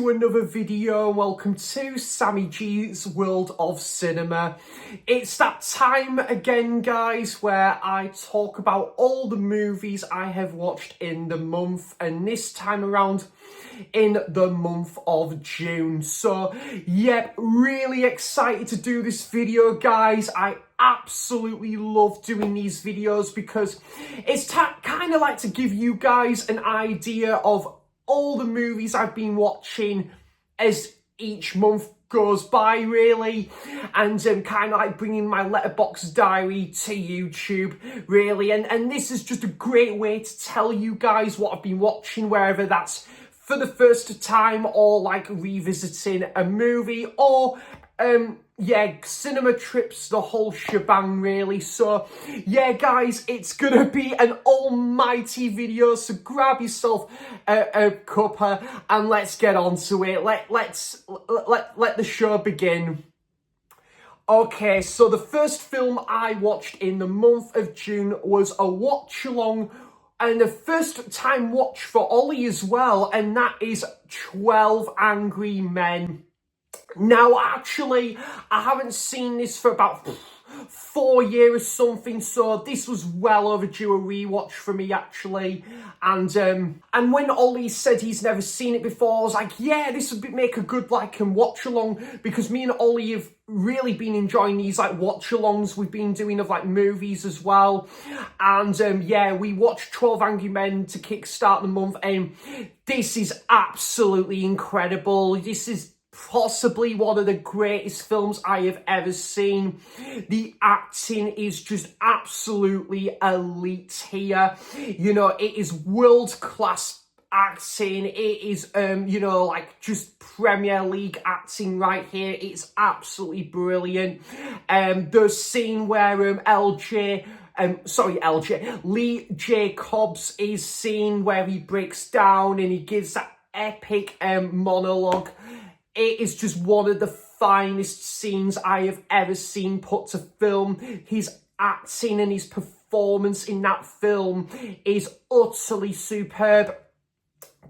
to another video and welcome to Sammy G's World of Cinema. It's that time again, guys, where I talk about all the movies I have watched in the month, and this time around in the month of June. So, yep, really excited to do this video, guys. I absolutely love doing these videos because it's kind of like to give you guys an idea of all the movies I've been watching as each month goes by, really, and kind of like bringing my letterbox diary to YouTube, really, and this is just a great way to tell you guys what I've been watching, wherever that's for the first time or like revisiting a movie or yeah, cinema trips, the whole shebang, really. So yeah, guys, it's gonna be an almighty video, so grab yourself a cuppa and let's get on to it. Let the show begin. Okay, so the first film I watched in the month of June was a watch along, and the first time watch for Ollie as well, and that is 12 Angry Men. Now, actually, I haven't seen this for about 4 years or something, so this was well overdue a rewatch for me, actually. And when Ollie said he's never seen it before, I was like, yeah, this would make a good watch along, because me and Ollie have really been enjoying these watch alongs we've been doing of movies as well. And yeah, we watched 12 Angry Men to kickstart the month, and this is absolutely incredible. This is possibly one of the greatest films I have ever seen. The acting is just absolutely elite here. You know, it is world-class acting. It is, you know, just Premier League acting right here. It's absolutely brilliant. The scene where Lee Jacobs is seen where he breaks down and he gives that epic monologue. It is just one of the finest scenes I have ever seen put to film. His acting and his performance in that film is utterly superb.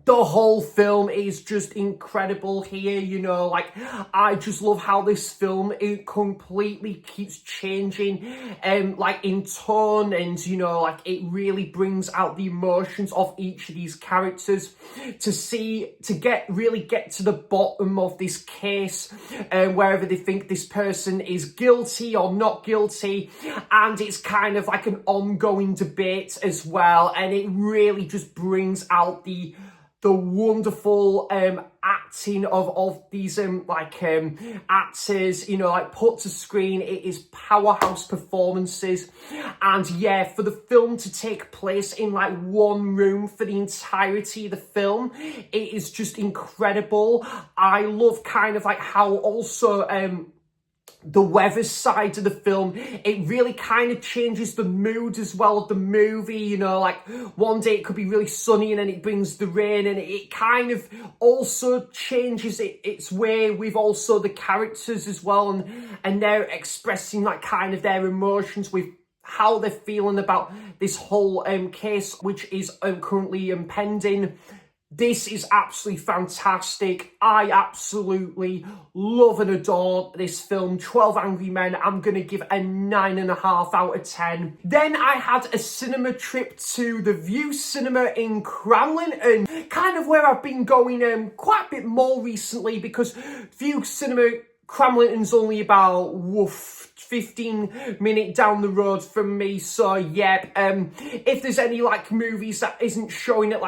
The whole film is just incredible here, you know, I just love how this film, it completely keeps changing, in tone, and, you know, it really brings out the emotions of each of these characters to really get to the bottom of this case, wherever they think this person is guilty or not guilty, and it's kind of like an ongoing debate as well, and it really just brings out the wonderful acting of these actors, you know, put to screen. It is powerhouse performances, and yeah, for the film to take place in one room for the entirety of the film, it is just incredible. I love kind of how also the weather side of the film, it really kind of changes the mood as well of the movie, you know, one day it could be really sunny and then it brings the rain, and it kind of also changes its way with also the characters as well, and they're expressing kind of their emotions with how they're feeling about this whole case which is currently pending. This is absolutely fantastic. I absolutely love and adore this film, 12 Angry Men. I'm going to give a 9.5 out of 10. Then I had a cinema trip to the View Cinema in Cramlington, kind of where I've been going quite a bit more recently, because View Cinema Cramlington's only about 15 minutes down the road from me. So yeah, if there's any movies that isn't showing at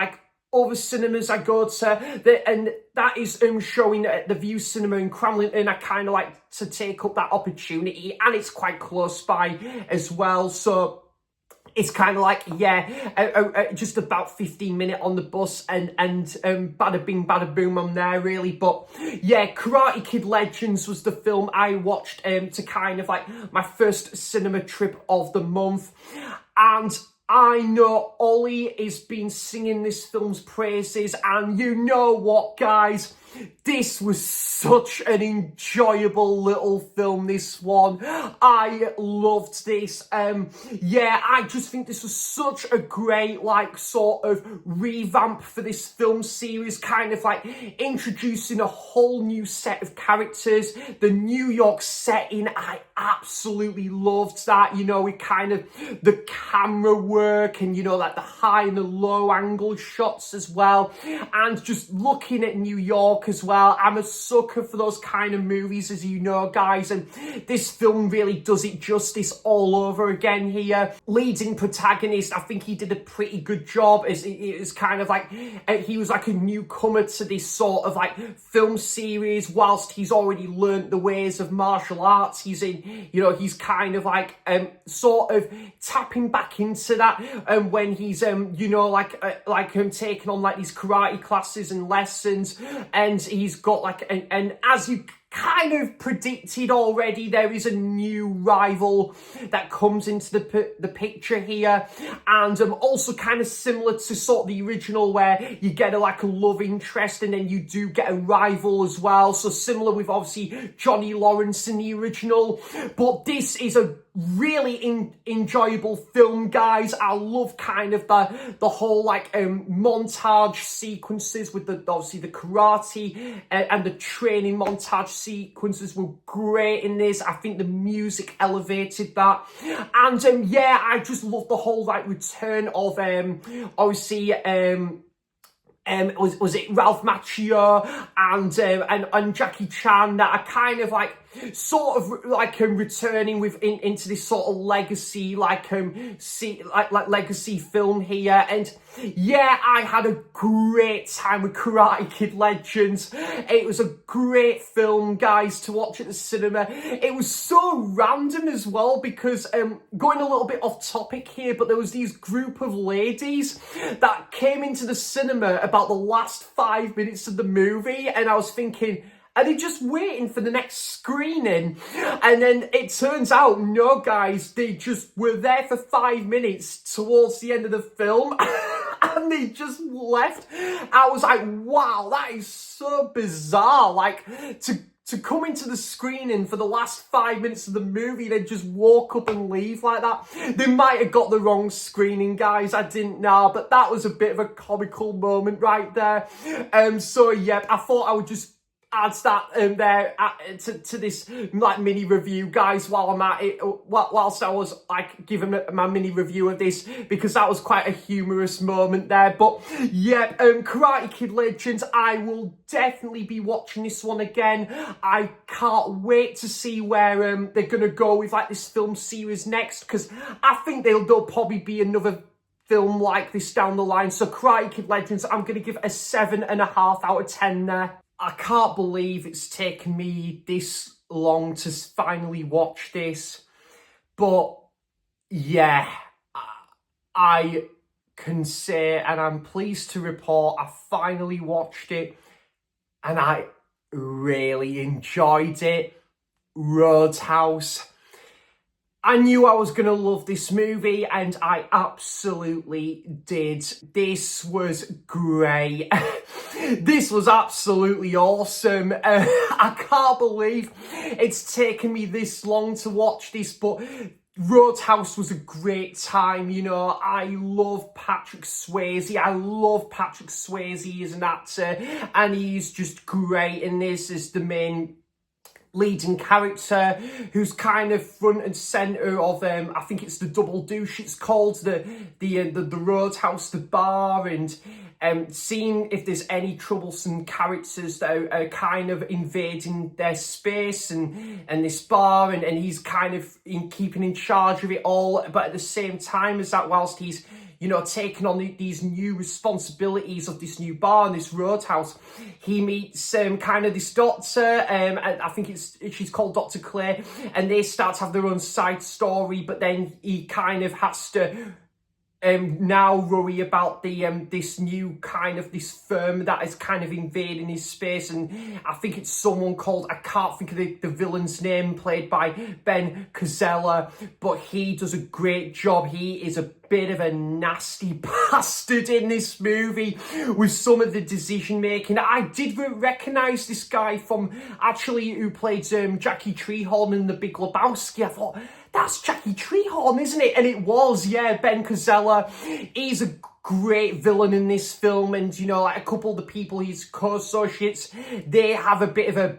other cinemas I go to, and that is showing at the View Cinema in Cramlington, I kind of like to take up that opportunity, and it's quite close by as well, so it's kind of yeah, just about 15 minutes on the bus, and bada bing, bada boom, I'm there, really. But yeah, Karate Kid Legends was the film I watched to kind of my first cinema trip of the month, and I know Ollie has been singing this film's praises, and you know what, guys? this was such an enjoyable little film, this one. I loved this. Yeah, I just think this was such a great, like, sort of revamp for this film series, kind of like introducing a whole new set of characters. The New York setting, I absolutely loved that, you know, with kind of the camera work and, you know, like the high and the low angle shots as well. And just looking at New York as well. I'm a sucker for those kind of movies, as you know, guys, and this film really does it justice all over again here. Leading protagonist, I think he did a pretty good job. It was kind of like, he was like a newcomer to this sort of like film series, whilst he's already learnt the ways of martial arts. He's in, you know, he's kind of like sort of tapping back into that when he's you know, like taking on like these karate classes and lessons, and he's got like and as you kind of predicted already, there is a new rival that comes into the picture here, and also kind of similar to sort of the original, where you get like a love interest and then you do get a rival as well. So similar with obviously Johnny Lawrence in the original, but this is a really enjoyable film, guys. I love kind of the whole like montage sequences with obviously the karate and the training montage sequences were great in this. I think the music elevated that, and yeah, I just love the whole like return of obviously was it Ralph Macchio and Jackie Chan, that are kind of like sort of like returning into this sort of legacy like legacy film here. And yeah, I had a great time with Karate Kid Legends. It was a great film, guys, to watch at the cinema. It was so random as well, because going a little bit off topic here, but there was these group of ladies that came into the cinema about the last 5 minutes of the movie, and I was thinking, are they just waiting for the next screening? And then it turns out, no, guys, they just were there for 5 minutes towards the end of the film and they just left. I was like, wow, that is so bizarre. Like, to come into the screening for the last 5 minutes of the movie, then just walk up and leave like that. They might have got the wrong screening, guys. I didn't know, but that was a bit of a comical moment right there. So yeah, I thought I would just add that there to this like mini review, guys, while I'm at it, whilst I was like giving my mini review of this, because that was quite a humorous moment there. But yeah, Karate Kid Legends, I will definitely be watching this one again. I can't wait to see where they're gonna go with like this film series next, because I think there'll probably be another film like this down the line. So Karate Kid Legends, I'm gonna give a 7.5 out of 10 there. I can't believe it's taken me this long to finally watch this, but yeah, I can say, and I'm pleased to report, I finally watched it and I really enjoyed it. Roadhouse. I knew I was going to love this movie, and I absolutely did. This was great. This was absolutely awesome. I can't believe it's taken me this long to watch this, but Roadhouse was a great time. You know, I love Patrick Swayze. I love Patrick Swayze as an actor, and he's just great in this as the main leading character, who's kind of front and center of I think it's the Double Douche, it's called, the Roadhouse, the bar, and seeing if there's any troublesome characters that are kind of invading their space and this bar, and he's kind of keeping in charge of it all. But at the same time as that, whilst he's, you know, taking on these new responsibilities of this new bar and this Roadhouse, he meets kind of this doctor, I think she's called Dr. Clay, and they start to have their own side story, but then he kind of has to now worry about the this new kind of this firm that is kind of invading his space, and I think it's someone called, I can't think of the villain's name, played by Ben Kazella, but he does a great job. He is a bit of a nasty bastard in this movie with some of the decision making. I did recognise this guy from actually who played Jackie Treehorn in The Big Lebowski. I thought, that's Jackie Treehorn, isn't it? And it was, yeah, Ben Kazella. He's a great villain in this film, and you know, like a couple of the people, his co-associates, they have a bit of a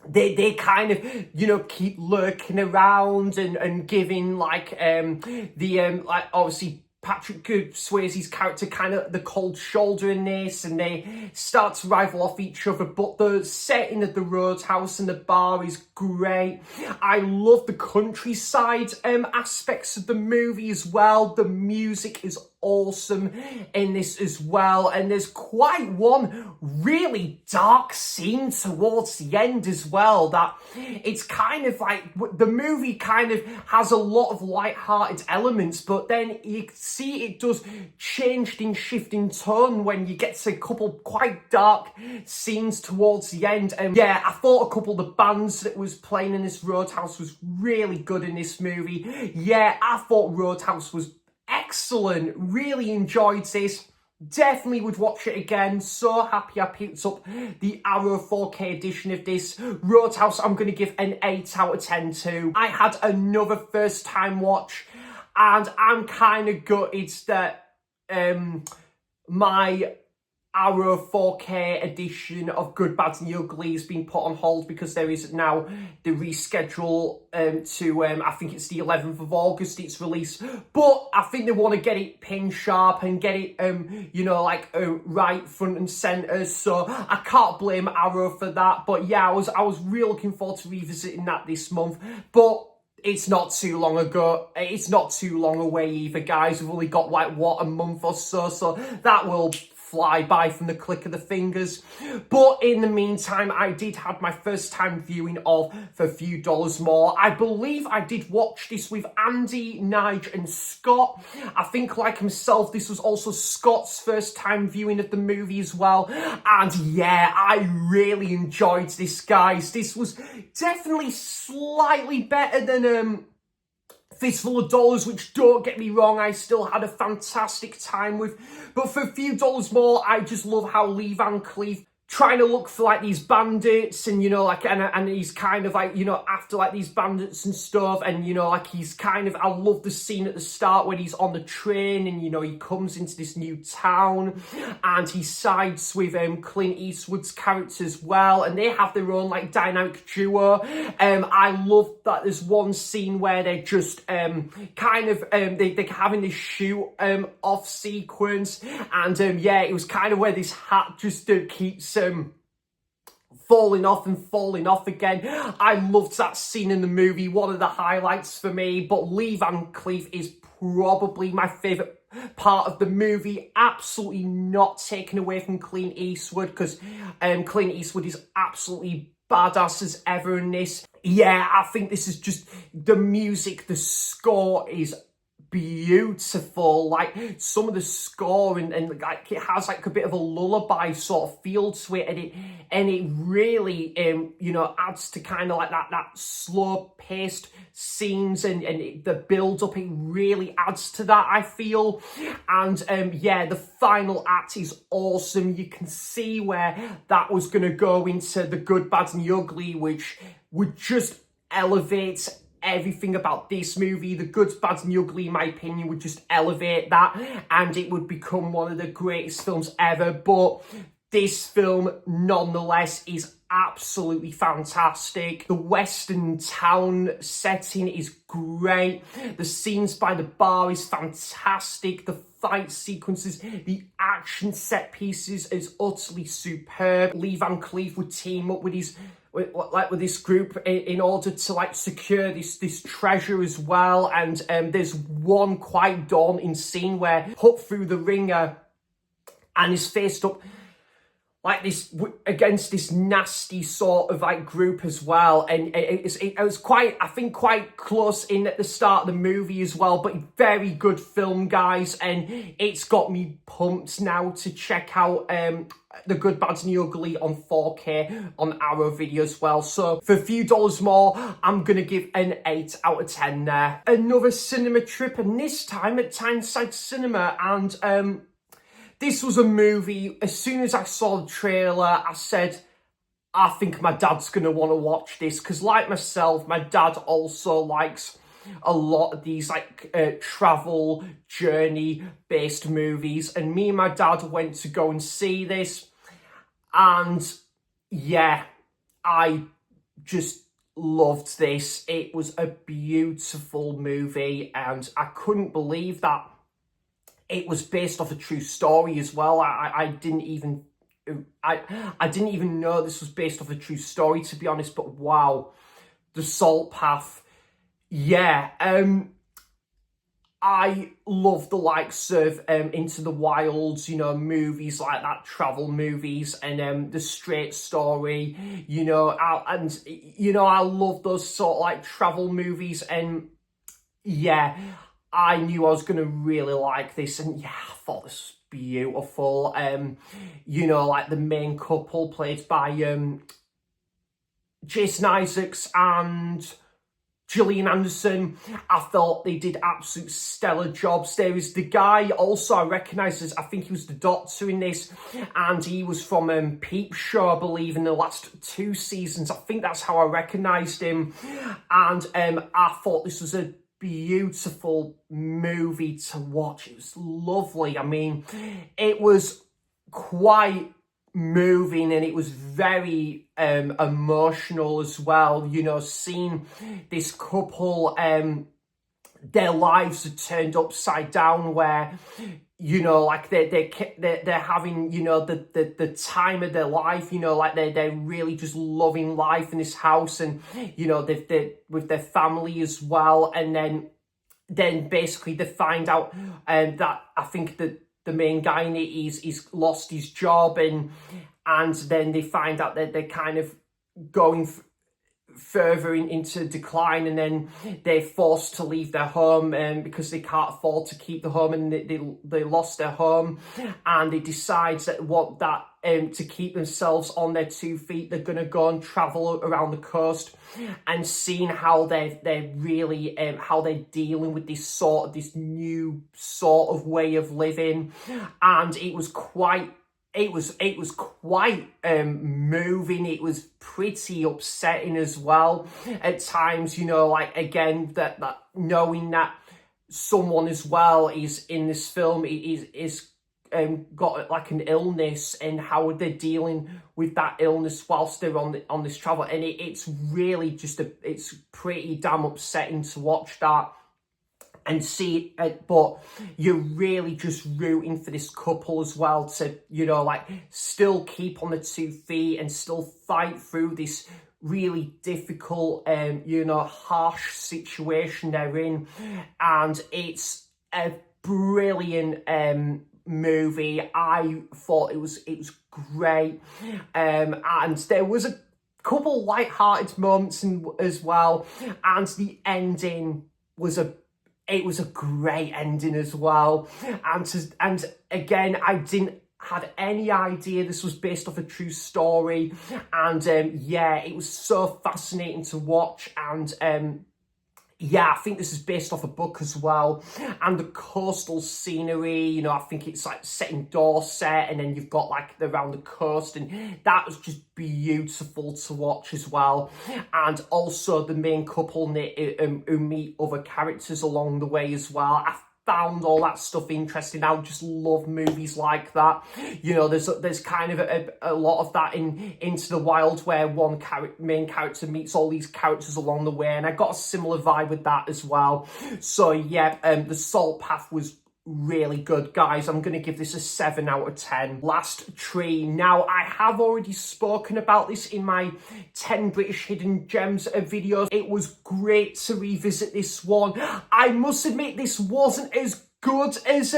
they kind of, you know, keep lurking around and giving like like obviously Patrick Swayze's character kind of the cold shoulder in this, and they start to rival off each other. But the setting of the roadhouse and the bar is great. I love the countryside aspects of the movie as well. The music is awesome in this as well, and there's quite one really dark scene towards the end as well, that it's kind of like the movie kind of has a lot of light-hearted elements, but then you see it does change in shifting tone when you get to a couple quite dark scenes towards the end. And yeah, I thought a couple of the bands that was playing in this Roadhouse was really good in this movie. Yeah, I thought Roadhouse was excellent. Really enjoyed this. Definitely would watch it again. So happy I picked up the Arrow 4K edition of this. Roadhouse I'm going to give an 8 out of 10 to. I had another first time watch, and I'm kind of gutted that my Arrow 4K edition of Good, Bad and the Ugly has been put on hold, because there is now the reschedule to, I think it's the 11th of August it's released. But I think they want to get it pin sharp and get it, you know, like right front and centre. So I can't blame Arrow for that. But yeah, I was really looking forward to revisiting that this month. But it's not too long ago. It's not too long away either, guys. We've only got like, what, a month or so. So that will fly by from the click of the fingers. But in the meantime, I did have my first time viewing of For a Few Dollars More. I believe I did watch this with Andy, Nige and Scott. I think, like himself, this was also Scott's first time viewing of the movie as well. And yeah, I really enjoyed this, guys. This was definitely slightly better than Fistful of Dollars, which, don't get me wrong, I still had a fantastic time with. But For a Few Dollars More, I just love how Lee Van Cleef trying to look for like these bandits, and you know, like, and he's kind of like, you know, after like these bandits and stuff, and you know, like he's kind of, I love the scene at the start when he's on the train, and you know, he comes into this new town and he sides with Clint Eastwood's character as well, and they have their own like dynamic duo. I love that there's one scene where they're just kind of they're having this shoot off sequence, and yeah, it was kind of where this hat just keeps falling off and falling off again. I loved that scene in the movie, one of the highlights for me. But Lee Van Cleef is probably my favourite part of the movie. Absolutely not taken away from Clint Eastwood, because Clint Eastwood is absolutely badass as ever in this. Yeah, I think this is just the music, the score is beautiful. Like some of the score and like it has like a bit of a lullaby sort of feel to it, and it really you know, adds to kind of like that slow paced scenes, and the build up, it really adds to that, I feel. And yeah, the final act is awesome. You can see where that was going to go into The Good, Bad and the Ugly, which would just elevate everything about this movie. The Good, Bad and the Ugly, in my opinion, would just elevate that, and it would become one of the greatest films ever. But this film, nonetheless, is absolutely fantastic. The Western town setting is great. The scenes by the bar is fantastic. The fight sequences, the action set pieces is utterly superb. Lee Van Cleef would team up with his with this group in order to like secure this treasure as well. And there's one quite daunting scene where Hook through the ringer and is faced up like this against this nasty sort of like group as well, and it was quite, I think, quite close in at the start of the movie as well, but very good film, guys, and it's got me pumped now to check out The Good, Bad and the Ugly on 4K on Arrow Video as well. So for a few dollars more, I'm gonna give an 8 out of 10 there. Another cinema trip, and this time at Tyneside Cinema, and this was a movie, as soon as I saw the trailer, I said, I think my dad's going to want to watch this. Because like myself, my dad also likes a lot of these like travel, journey-based movies. And me and my dad went to go and see this. And yeah, I just loved this. It was a beautiful movie. And I couldn't believe that it was based off a true story as well. I didn't even know this was based off a true story, to be honest. But wow, The Salt Path, yeah. I love the likes of Into the Wilds, you know, movies like that, travel movies, and The Straight Story, you know, I love those sort of like travel movies, and yeah, I knew I was going to really like this, and yeah, I thought this was beautiful. You know, like the main couple played by Jason Isaacs and Gillian Anderson, I thought they did absolute stellar jobs. There is the guy also I recognise as, I think he was the doctor in this, and he was from Peep Show, I believe, in the last 2 seasons. I think that's how I recognised him, and I thought this was a beautiful movie to watch. It was lovely. I mean, it was quite moving, and it was very emotional as well, you know, seeing this couple, their lives are turned upside down, where, you know, like they're having, you know, the time of their life, you know, like they're really just loving life in this house, and, you know, they're with their family as well, and then basically they find out that I think that the main guy in it, he's lost his job, and then they find out that they're kind of going further into decline, and then they're forced to leave their home because they can't afford to keep the home, and they lost their home, and they decide that to keep themselves on their 2 feet, they're going to go and travel around the coast, and seeing how they're really how they're dealing with this new sort of way of living. And it was quite moving. It was pretty upsetting as well at times, you know, like, again, that knowing that someone as well is in this film is got like an illness, and how they're dealing with that illness whilst they're on this travel, and it's really just it's pretty damn upsetting to watch that and see it, but you're really just rooting for this couple as well to, you know, like, still keep on the 2 feet and still fight through this really difficult, you know, harsh situation they're in. And it's a brilliant movie. I thought it was great, and there was a couple light-hearted moments as well, and the ending was a great ending as well. And again, I didn't had any idea this was based off a true story, and yeah, it was so fascinating to watch. And yeah, I think this is based off a book as well. And the coastal scenery, you know, I think it's like set in Dorset, and then you've got like around the coast, and that was just beautiful to watch as well. And also the main couple who meet other characters along the way as well. I found all that stuff interesting. I just love movies like that. You know, there's kind of a lot of that in Into the Wild, where one main character meets all these characters along the way, and I got a similar vibe with that as well. So yeah, The Salt Path was really good, guys. I'm going to give this a 7 out of 10. Last Tree. Now, I have already spoken about this in my 10 British Hidden Gems videos. It was great to revisit this one. I must admit, this wasn't as good as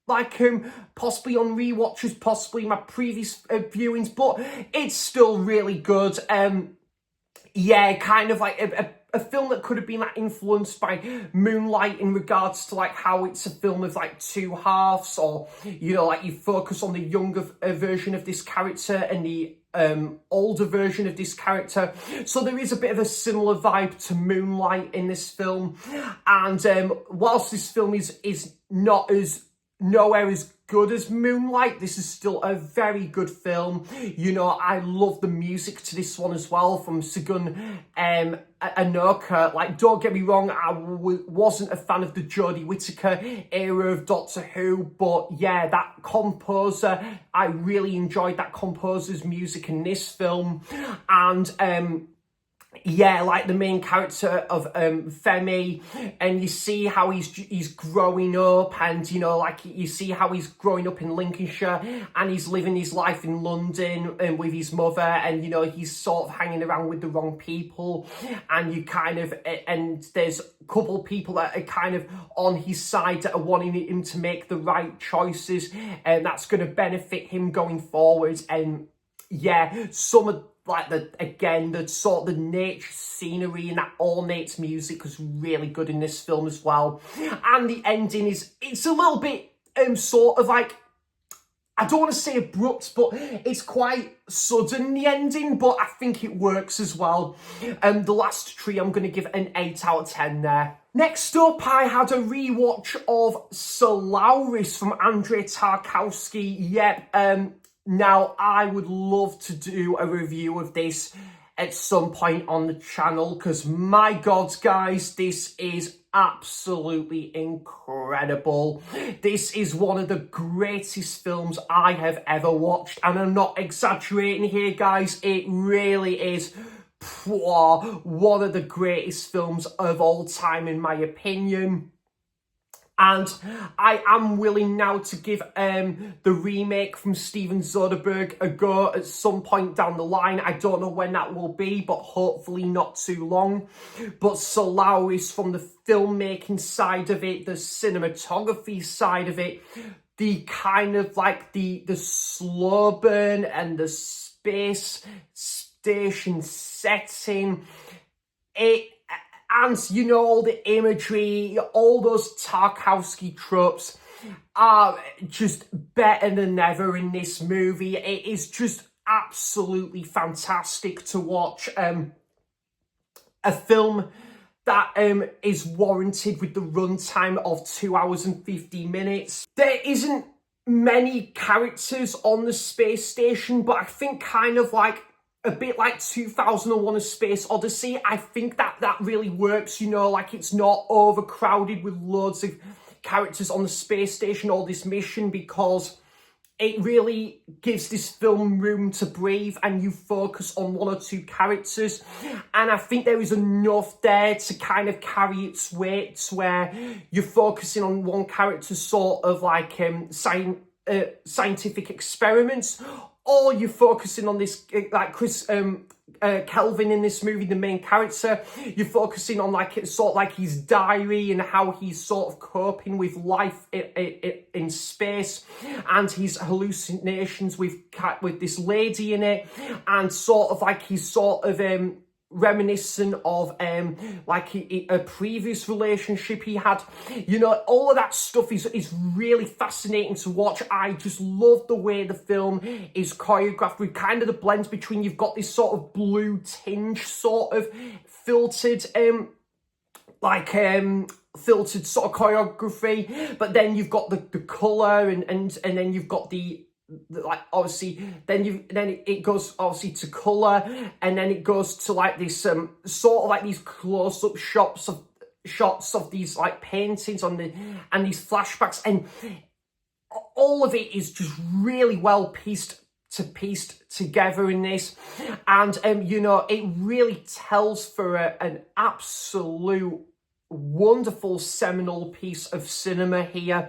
possibly on rewatches, possibly my previous viewings, but it's still really good. Yeah, kind of like a film that could have been like influenced by Moonlight in regards to like how it's a film of like two halves, or like you focus on the younger version of this character and the older version of this character. So there is a bit of a similar vibe to Moonlight in this film, and whilst this film is not as nowhere as good as Moonlight, this is still a very good film. I love the music to this one as well from Segun Anoka. Like, don't get me wrong, I wasn't a fan of the Jodie Whittaker era of Doctor Who, but yeah, that composer, I really enjoyed that composer's music in this film. And yeah, like the main character of Femi, and you see how he's growing up, and like you see how he's growing up in Lincolnshire, and he's living his life in London and with his mother, and he's sort of hanging around with the wrong people, and and there's a couple of people that are kind of on his side that are wanting him to make the right choices, and that's going to benefit him going forward. And yeah, some of like the sort of the nature scenery and that ornate music was really good in this film as well. And the ending it's a little bit sort of like, I don't want to say abrupt, but it's quite sudden, the ending, but I think it works as well. The last tree, I'm going to give an 8 out of 10 there. Next up, I had a rewatch of Solaris from Andrei Tarkowski. Yep, now, I would love to do a review of this at some point on the channel, because my God, guys, this is absolutely incredible. This is one of the greatest films I have ever watched, and I'm not exaggerating here, guys. It really is one of the greatest films of all time, in my opinion. And I am willing now to give the remake from Steven Soderbergh a go at some point down the line. I don't know when that will be, but hopefully not too long. But Solaris, from the filmmaking side of it, the cinematography side of it, the kind of like the slow burn and the space station setting, and all the imagery, all those Tarkowski tropes are just better than ever in this movie. It is just absolutely fantastic to watch. A film that is warranted with the runtime of 2 hours and 50 minutes. There isn't many characters on the space station, but I think kind of like a bit like 2001: A Space Odyssey, I think that really works, like it's not overcrowded with loads of characters on the space station or this mission, because it really gives this film room to breathe and you focus on one or two characters. And I think there is enough there to kind of carry its weight, where you're focusing on one character sort of like scientific experiments, or you're focusing on this, like Chris Kelvin in this movie, the main character. You're focusing on like sort of like his diary and how he's sort of coping with life in space, and his hallucinations with this lady in it, and sort of like he's sort of reminiscent of like a previous relationship he had. All of that stuff is really fascinating to watch. I just love the way the film is choreographed, with kind of the blends between, you've got this sort of blue tinge sort of filtered filtered sort of choreography, but then you've got the colour, and then you've got the like, obviously then it goes obviously to colour, and then it goes to like this sort of like these close-up shots of these like paintings on and these flashbacks, and all of it is just really well pieced together in this. And it really tells for an absolute wonderful seminal piece of cinema here,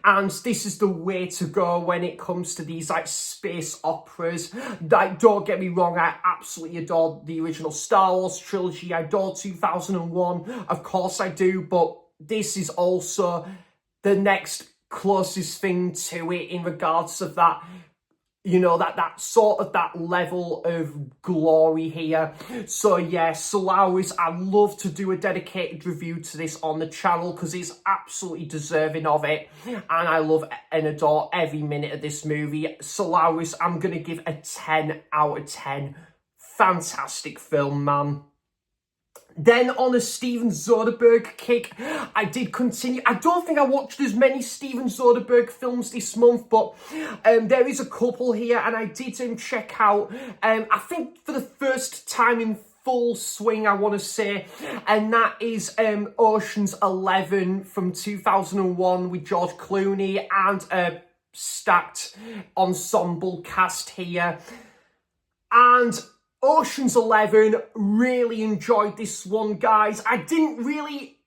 and this is the way to go when it comes to these like space operas. Like, don't get me wrong, I absolutely adore the original Star Wars trilogy, I adore 2001, of course I do, but this is also the next closest thing to it in regards of that, you know, that sort of that level of glory here. So yeah, Solaris, I'd love to do a dedicated review to this on the channel because it's absolutely deserving of it, and I love and adore every minute of this movie. Solaris, I'm gonna give a 10 out of 10. Fantastic film, man. Then on a Steven Soderbergh kick, I did continue. I don't think I watched as many Steven Soderbergh films this month, but there is a couple here, and I did check out, I think for the first time in full swing, I want to say, and that is Ocean's 11 from 2001 with George Clooney and a stacked ensemble cast here. And Ocean's 11, really enjoyed this one, guys. I didn't really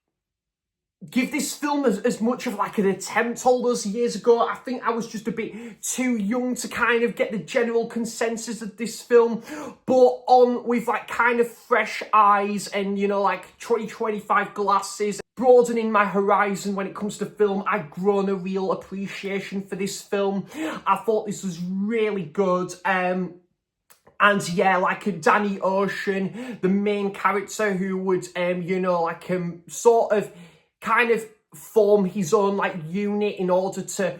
give this film as much of like an attempt all those years ago. I think I was just a bit too young to kind of get the general consensus of this film. But on with like kind of fresh eyes and, you know, like 2025 glasses, broadening my horizon when it comes to film, I've grown a real appreciation for this film. I thought this was really good. And yeah, like Danny Ocean, the main character who would, you know, like sort of kind of form his own like unit in order to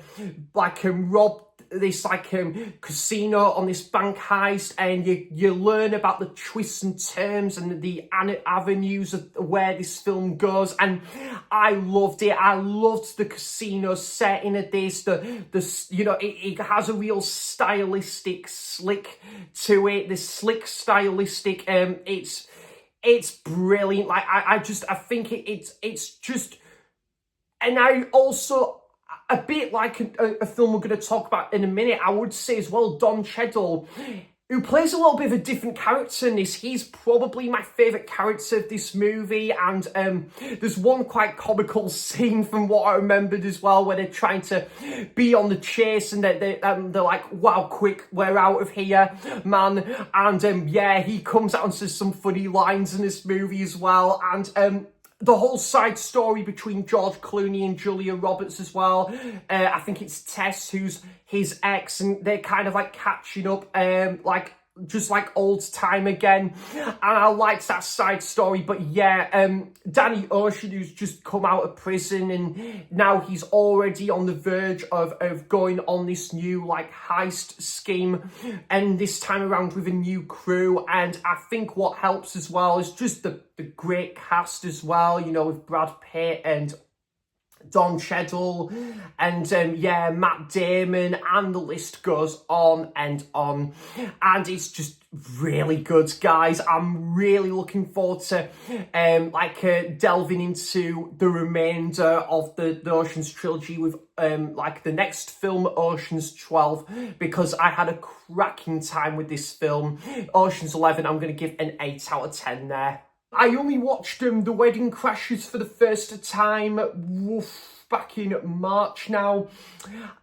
like rob this like casino on this bank heist, and you learn about the twists and turns and the avenues of where this film goes, and I loved it. I loved the casino setting of this. The you know, it has a real stylistic slick to it. The slick stylistic, it's brilliant. Like I think it's just, and I also, a bit like a film we're going to talk about in a minute, I would say as well, Don Cheadle, who plays a little bit of a different character in this. He's probably my favourite character of this movie, and there's one quite comical scene from what I remembered as well, where they're trying to be on the chase, and they're like, wow, quick, we're out of here, man. And yeah, he comes out and says some funny lines in this movie as well, and the whole side story between George Clooney and Julia Roberts as well. I think it's Tess who's his ex, and they're kind of like catching up, like just like old time again. And I liked that side story. But yeah, Danny Ocean, who's just come out of prison, and now he's already on the verge of going on this new like heist scheme, and this time around with a new crew. And I think what helps as well is just the great cast as well, you know, with Brad Pitt and Don Cheadle and yeah, Matt Damon, and the list goes on, and it's just really good, guys. I'm really looking forward to delving into the remainder of the Ocean's trilogy with like the next film, Ocean's 12, because I had a cracking time with this film. Ocean's 11, I'm going to give an 8 out of 10 there. I only watched The Wedding Crashers for the first time back in March now,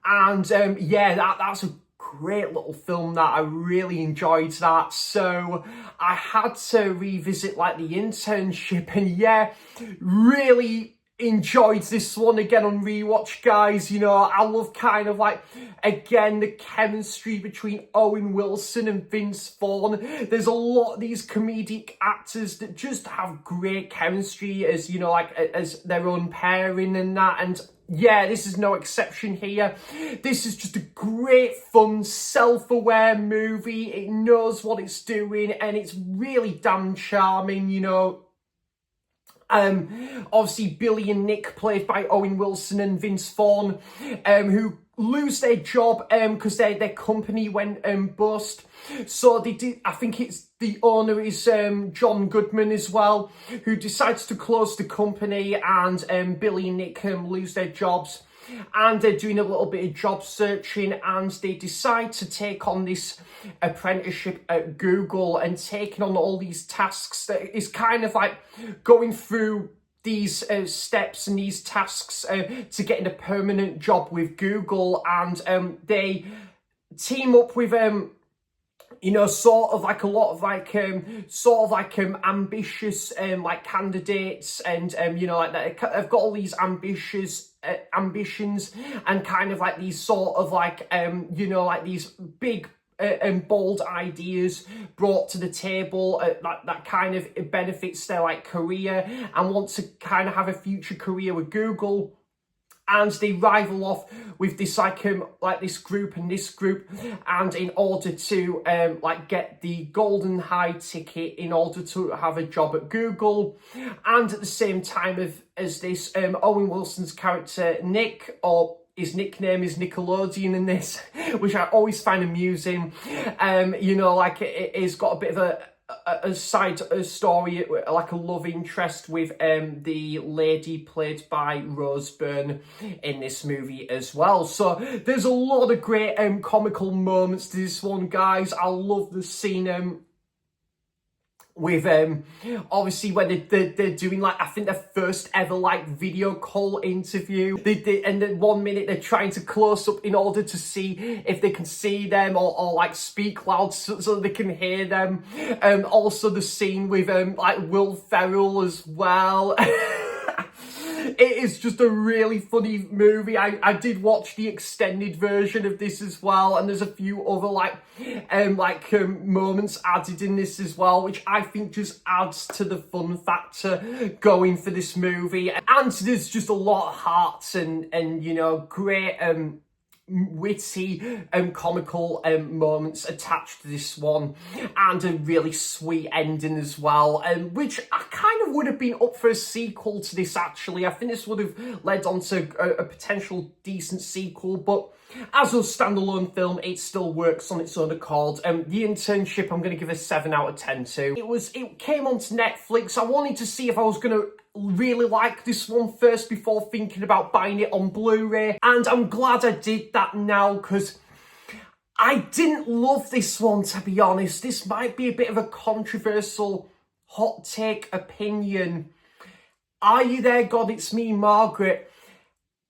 and yeah, that's a great little film that I really enjoyed that. So I had to revisit like the internship, and yeah, really enjoyed this one again on rewatch, guys. You know, I love kind of like, again, the chemistry between Owen Wilson and Vince Vaughn. There's a lot of these comedic actors that just have great chemistry as, you know, like as their own pairing and that, and yeah, this is no exception here. This is just a great, fun, self-aware movie. It knows what it's doing, and it's really damn charming, you know. Obviously Billy and Nick, played by Owen Wilson and Vince Vaughn, who lose their job because their company went bust. So they did, I think it's the owner is John Goodman as well, who decides to close the company, and Billy and Nick lose their jobs. And they're doing a little bit of job searching, and they decide to take on this apprenticeship at Google, and taking on all these tasks that is kind of like going through these steps and these tasks to getting a permanent job with Google. And they team up with you know, sort of like a lot of like ambitious like candidates, and you know, like that have got all these ambitious ambitions, and kind of like these sort of like you know, like these big and bold ideas brought to the table that kind of benefits their like career, and want to kind of have a future career with Google. And they rival off with this like this group and this group, and in order to like get the golden high ticket in order to have a job at Google. And at the same time as this, Owen Wilson's character Nick, or his nickname is Nickelodeon in this, which I always find amusing. You know, like it's got a bit of a side story, like a love interest with the lady played by Rose Byrne in this movie as well. So there's a lot of great comical moments to this one, guys. I love the scene with obviously when they're doing like, I think their first ever like video call interview, and then 1 minute they're trying to close up in order to see if they can see them, or like speak loud so they can hear them. Also the scene with like Will Ferrell as well. It is just a really funny movie. I did watch the extended version of this as well, and there's a few other moments added in this as well, which I think just adds to the fun factor going for this movie. And there's just a lot of hearts and you know, great witty and comical moments attached to this one, and a really sweet ending as well, which I kind of would have been up for a sequel to this actually. I think this would have led on to a potential decent sequel, but as a standalone film, it still works on its own accord. The Internship, I'm going to give a 7 out of 10 to. It came onto Netflix. I wanted to see if I was going to really like this one first before thinking about buying it on Blu-ray, and I'm glad I did that now, because I didn't love this one, to be honest. This might be a bit of a controversial hot take opinion. Are you there, God? It's me, Margaret.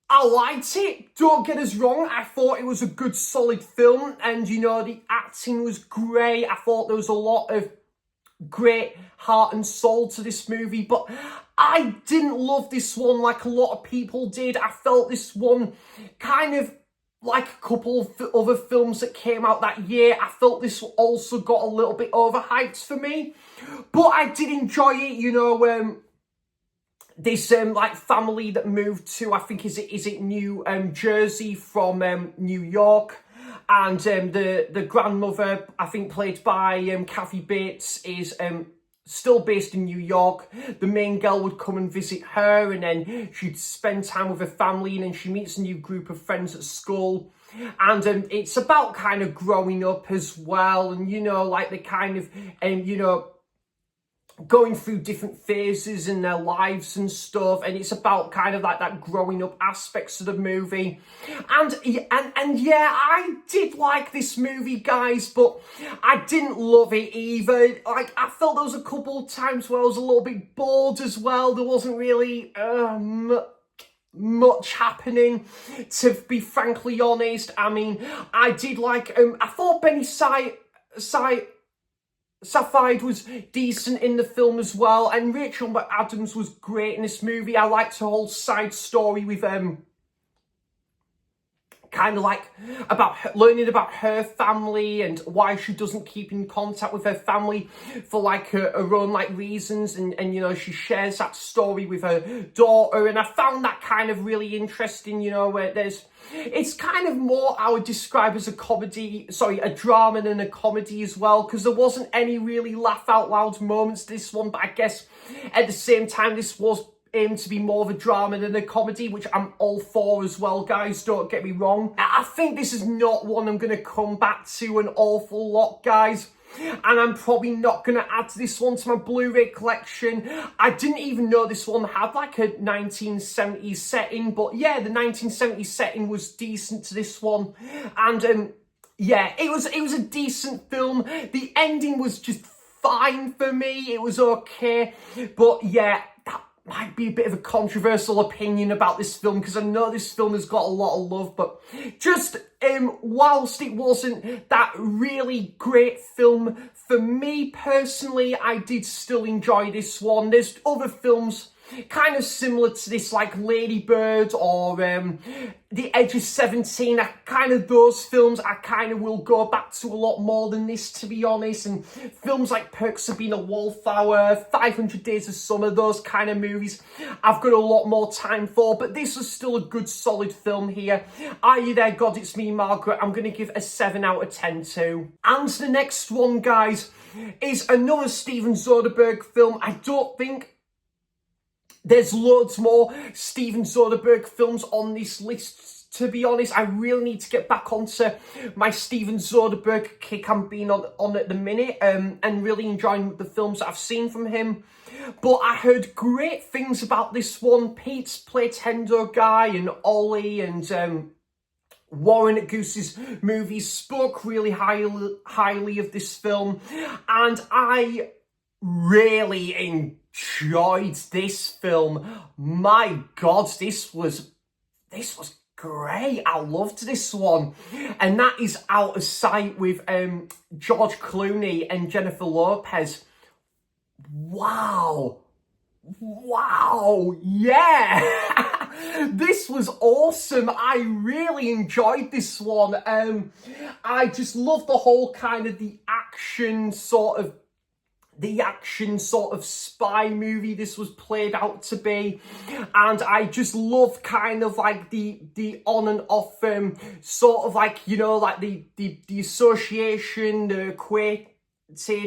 I liked it, don't get us wrong. I thought it was a good, solid film, and you know, the acting was great. I thought there was a lot of great heart and soul to this movie, but I didn't love this one like a lot of people did. I felt this one kind of like a couple of other films that came out that year. I felt this also got a little bit overhyped for me, but I did enjoy it. You know, this like family that moved to, I think is it New Jersey from New York, and the grandmother, I think played by Kathy Bates, is still based in New York. The main girl would come and visit her, and then she'd spend time with her family, and then she meets a new group of friends at school. And it's about kind of growing up as well, and you know, like the kind of you know, going through different phases in their lives and stuff, and it's about kind of like that growing up aspects of the movie. And yeah, I did like this movie, guys, but I didn't love it either. Like, I felt there was a couple of times where I was a little bit bored as well. There wasn't really much happening, to be frankly honest. I mean, I did like I thought Benny Safdie was decent in the film as well, and Rachel McAdams was great in this movie. I liked her whole side story with kind of like about learning about her family and why she doesn't keep in contact with her family for like her own like reasons, and you know, she shares that story with her daughter, and I found that kind of really interesting. You know, where it's kind of more, I would describe as a drama than a comedy as well, because there wasn't any really laugh out loud moments this one, but I guess at the same time this was aimed to be more of a drama than a comedy, which I'm all for as well, guys, don't get me wrong. I think this is not one I'm going to come back to an awful lot, guys, and I'm probably not going to add this one to my Blu-ray collection. I didn't even know this one had like a 1970s setting, but yeah, the 1970s setting was decent to this one, and yeah, it was a decent film. The ending was just fine for me, it was okay, but yeah, might be a bit of a controversial opinion about this film, because I know this film has got a lot of love, but just whilst it wasn't that really great film, for me personally, I did still enjoy this one. There's other films kind of similar to this, like Lady Bird or The Edge of 17. Those films I kind of will go back to a lot more than this, to be honest. And films like Perks of Being a Wallflower, 500 Days of Summer, those kind of movies I've got a lot more time for. But this was still a good, solid film here. Are You There, God? It's Me, Margaret. I'm going to give a 7 out of 10 to. And the next one, guys, is another Steven Soderbergh film. I don't think there's loads more Steven Soderbergh films on this list, to be honest. I really need to get back onto my Steven Soderbergh kick I'm being on at the minute, and really enjoying the films that I've seen from him. But I heard great things about this one. Pete's Playtendo guy and Ollie and Warren at Goose's Movies spoke really highly of this film, and I really enjoyed this film. My God, this was great. I loved this one. And that is Out of Sight with George Clooney and Jennifer Lopez. Wow, yeah. This was awesome. I really enjoyed this one. I just love the whole kind of the action sort of spy movie this was played out to be, and I just love kind of like the on and off sort of like, you know, like the association, the equated,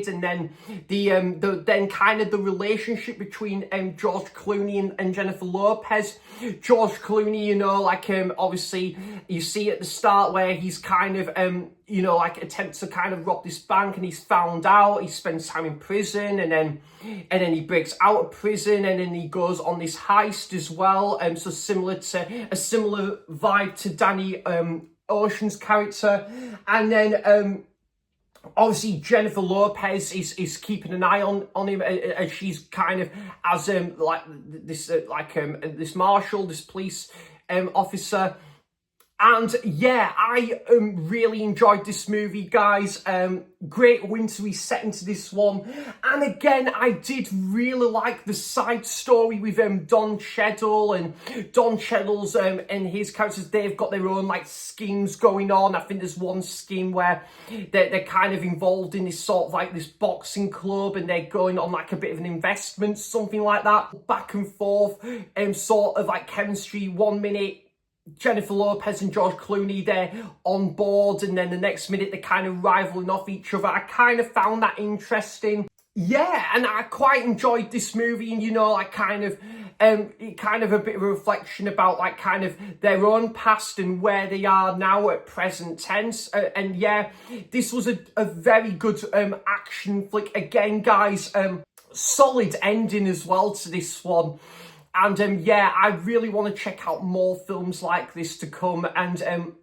and then then kind of the relationship between George Clooney and Jennifer Lopez. George Clooney, you know, like obviously you see at the start where he's kind of you know, like attempts to kind of rob this bank, and he's found out. He spends time in prison, and then he breaks out of prison, and then he goes on this heist as well. So similar vibe to Danny Ocean's character, and then obviously Jennifer Lopez is keeping an eye on him, as she's kind of as like this this marshal, this police officer. And yeah, I really enjoyed this movie, guys. Great wintry setting to this one. And again, I did really like the side story with Don Cheadle, and Don Cheadle's and his characters. They've got their own like schemes going on. I think there's one scheme where they're kind of involved in this sort of like this boxing club, and they're going on like a bit of an investment, something like that. Back and forth, sort of like chemistry. 1 minute Jennifer Lopez and George Clooney, they're on board, and then the next minute they're kind of rivaling off each other. I kind of found that interesting. Yeah, and I quite enjoyed this movie, and you know, like kind of a bit of a reflection about like kind of their own past and where they are now at present tense. And yeah, this was a very good action flick. Again, guys, solid ending as well to this one. And yeah, I really want to check out more films like this to come. And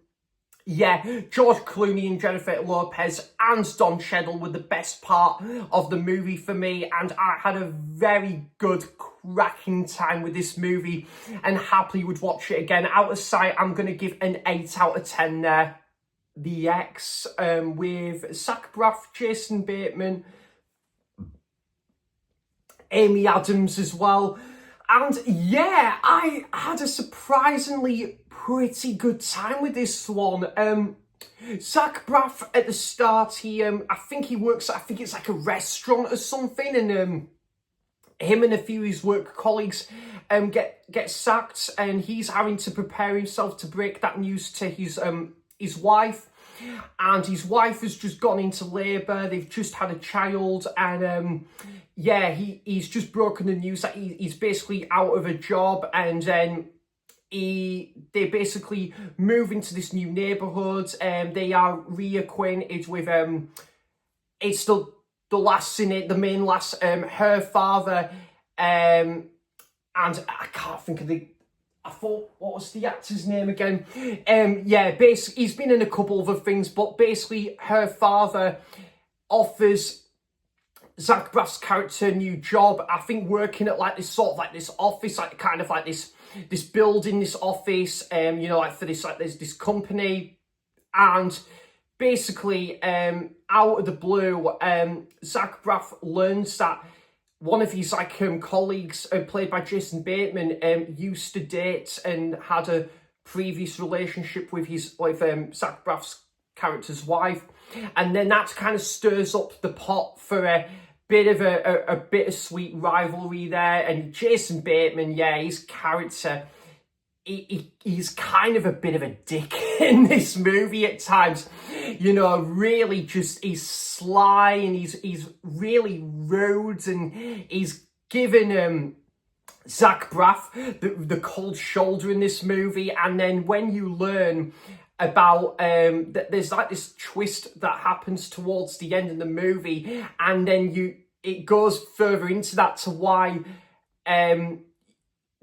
yeah, George Clooney and Jennifer Lopez and Don Cheadle were the best part of the movie for me. And I had a very good, cracking time with this movie, and happily would watch it again. Out of Sight, I'm going to give an 8 out of 10 there. The X with Zach Braff, Jason Bateman, Amy Adams as well. And yeah, I had a surprisingly pretty good time with this one. Zach Braff at the start, I think he works, I think it's like a restaurant or something, and him and a few of his work colleagues get sacked, and he's having to prepare himself to break that news to his wife. And his wife has just gone into labour. They've just had a child, and yeah, he's just broken the news that he's basically out of a job, and then they basically move into this new neighbourhood, and they are reacquainted with it's the lass in it, the main lass, her father, and I can't think of I thought, what was the actor's name again? Yeah, basically, he's been in a couple other things, but basically her father offers Zach Braff's character new job, I think working at like this sort of like this office, like kind of like this building, this office, you know, like for this, like there's this company. And basically, out of the blue, Zach Braff learns that one of his like colleagues, played by Jason Bateman, used to date and had a previous relationship with Zach Braff's character's wife, and then that kind of stirs up the pot for a bit of a bittersweet rivalry there. And Jason Bateman, yeah, his character, he's kind of a bit of a dick in this movie at times, you know, really just, he's sly and he's really rude, and he's given Zach Braff the cold shoulder in this movie. And then when you learn about there's like this twist that happens towards the end of the movie, and then it goes further into that to why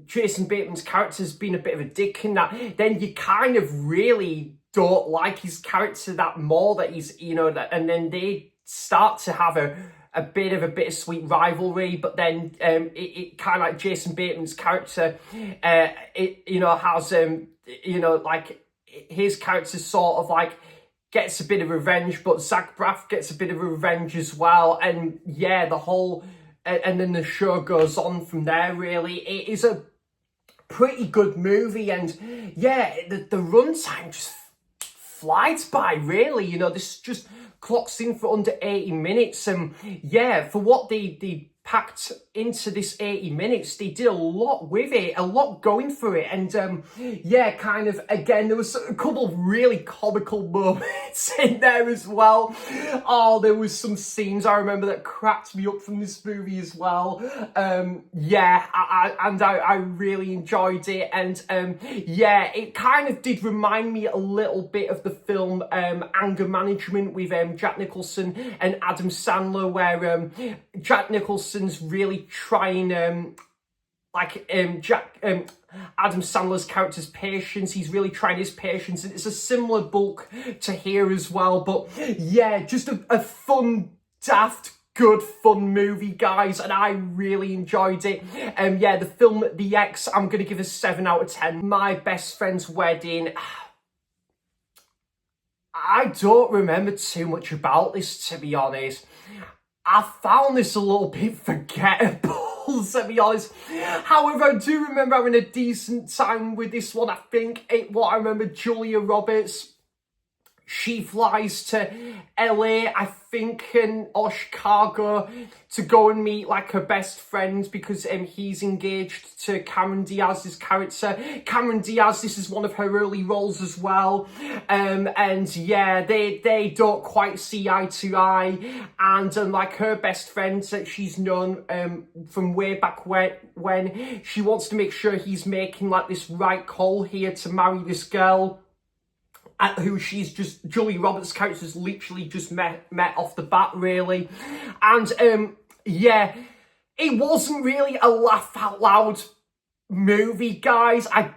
Jason Bateman's character's been a bit of a dick in that, then you kind of really don't like his character that more, that he's, you know, that, and then they start to have a bit of a bittersweet rivalry. But then it kind of like Jason Bateman's character, it, you know, has you know, like his character sort of like gets a bit of revenge, but Zach Braff gets a bit of revenge as well. And yeah, the whole, and then the show goes on from there, really. It is a pretty good movie, and yeah, the runtime just flies by, really. You know, this just clocks in for under 80 minutes, and yeah, for what they packed into this 80 minutes, they did a lot with it, a lot going for it. And yeah, kind of, again, there was a couple of really comical moments in there as well. Oh, there was some scenes I remember that cracked me up from this movie as well. Yeah, I really enjoyed it. And yeah, it kind of did remind me a little bit of the film Anger Management with Jack Nicholson and Adam Sandler, where Jack Nicholson's really trying Adam Sandler's character's patience. He's really trying his patience, and it's a similar bulk to here as well. But yeah, just a fun, daft, good fun movie, guys, and I really enjoyed it. Yeah, the film The Ex, I'm gonna give a 7 out of 10. My Best Friend's Wedding, I don't remember too much about this, to be honest. I found this a little bit forgettable, to be honest. However, I do remember having a decent time with this one. I think what I remember, Julia Roberts, she flies to LA, I think, or Chicago, to go and meet like her best friend, because he's engaged to Cameron Diaz's character. Cameron Diaz, this is one of her early roles as well. And yeah, they don't quite see eye to eye. And like her best friend that she's known from way back when she wants to make sure he's making like this right call here to marry this girl, who she's just, Julia Roberts' character's literally just met off the bat, really. And yeah, it wasn't really a laugh out loud movie, guys. I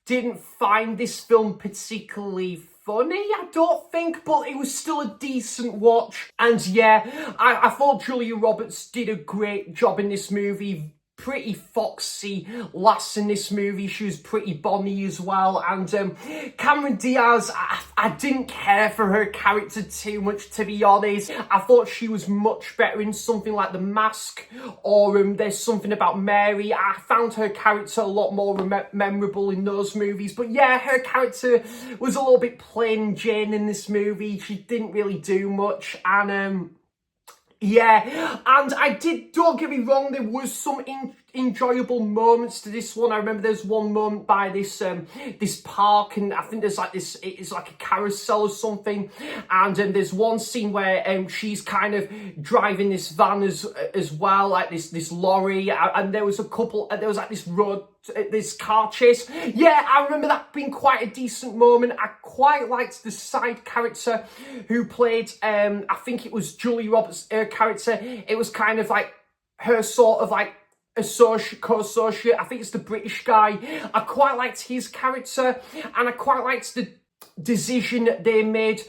didn't find this film particularly funny, I don't think, but it was still a decent watch. And yeah, I thought Julia Roberts did a great job in this movie. Pretty foxy lass in this movie. She was pretty bonny as well. And Cameron Diaz, I didn't care for her character too much, to be honest. I thought she was much better in something like The Mask, or There's Something About Mary. I found her character a lot more memorable in those movies. But yeah, her character was a little bit plain Jane in this movie. She didn't really do much. And yeah, and don't get me wrong, there was some enjoyable moments to this one. I remember there's one moment by this park, and I think there's like this, it's like a carousel or something, and there's one scene where she's kind of driving this van as well, like this lorry, and there was like this car chase. Yeah, I remember that being quite a decent moment. I quite liked the side character who played, I think it was Julie Roberts' character. It was kind of like her sort of like co-associate. I think it's the British guy. I quite liked his character, and I quite liked the decision that they made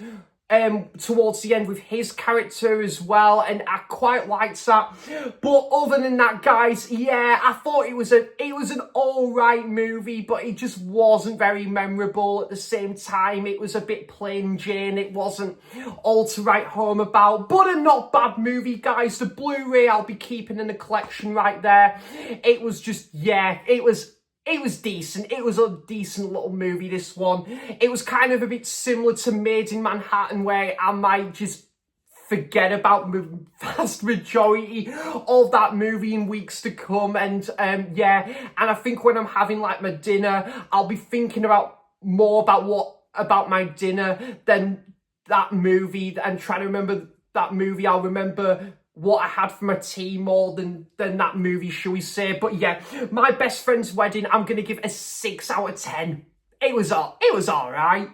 towards the end with his character as well, and I quite liked that. But other than that, guys, yeah, I thought it was an alright movie, but it just wasn't very memorable. At the same time, it was a bit plain Jane. It wasn't all to write home about, but a not bad movie, guys. The Blu-ray I'll be keeping in the collection right there. It was just, yeah, it was decent. It was a decent little movie, this one. It was kind of a bit similar to Made in Manhattan, where I might just forget about the vast majority of that movie in weeks to come. And yeah, and I think when I'm having like my dinner, I'll be thinking more about my dinner than that movie, and trying to remember that movie. I'll remember what I had for my tea more than that movie, shall we say. But yeah, My Best Friend's Wedding, I'm going to give a 6 out of 10. It was all right.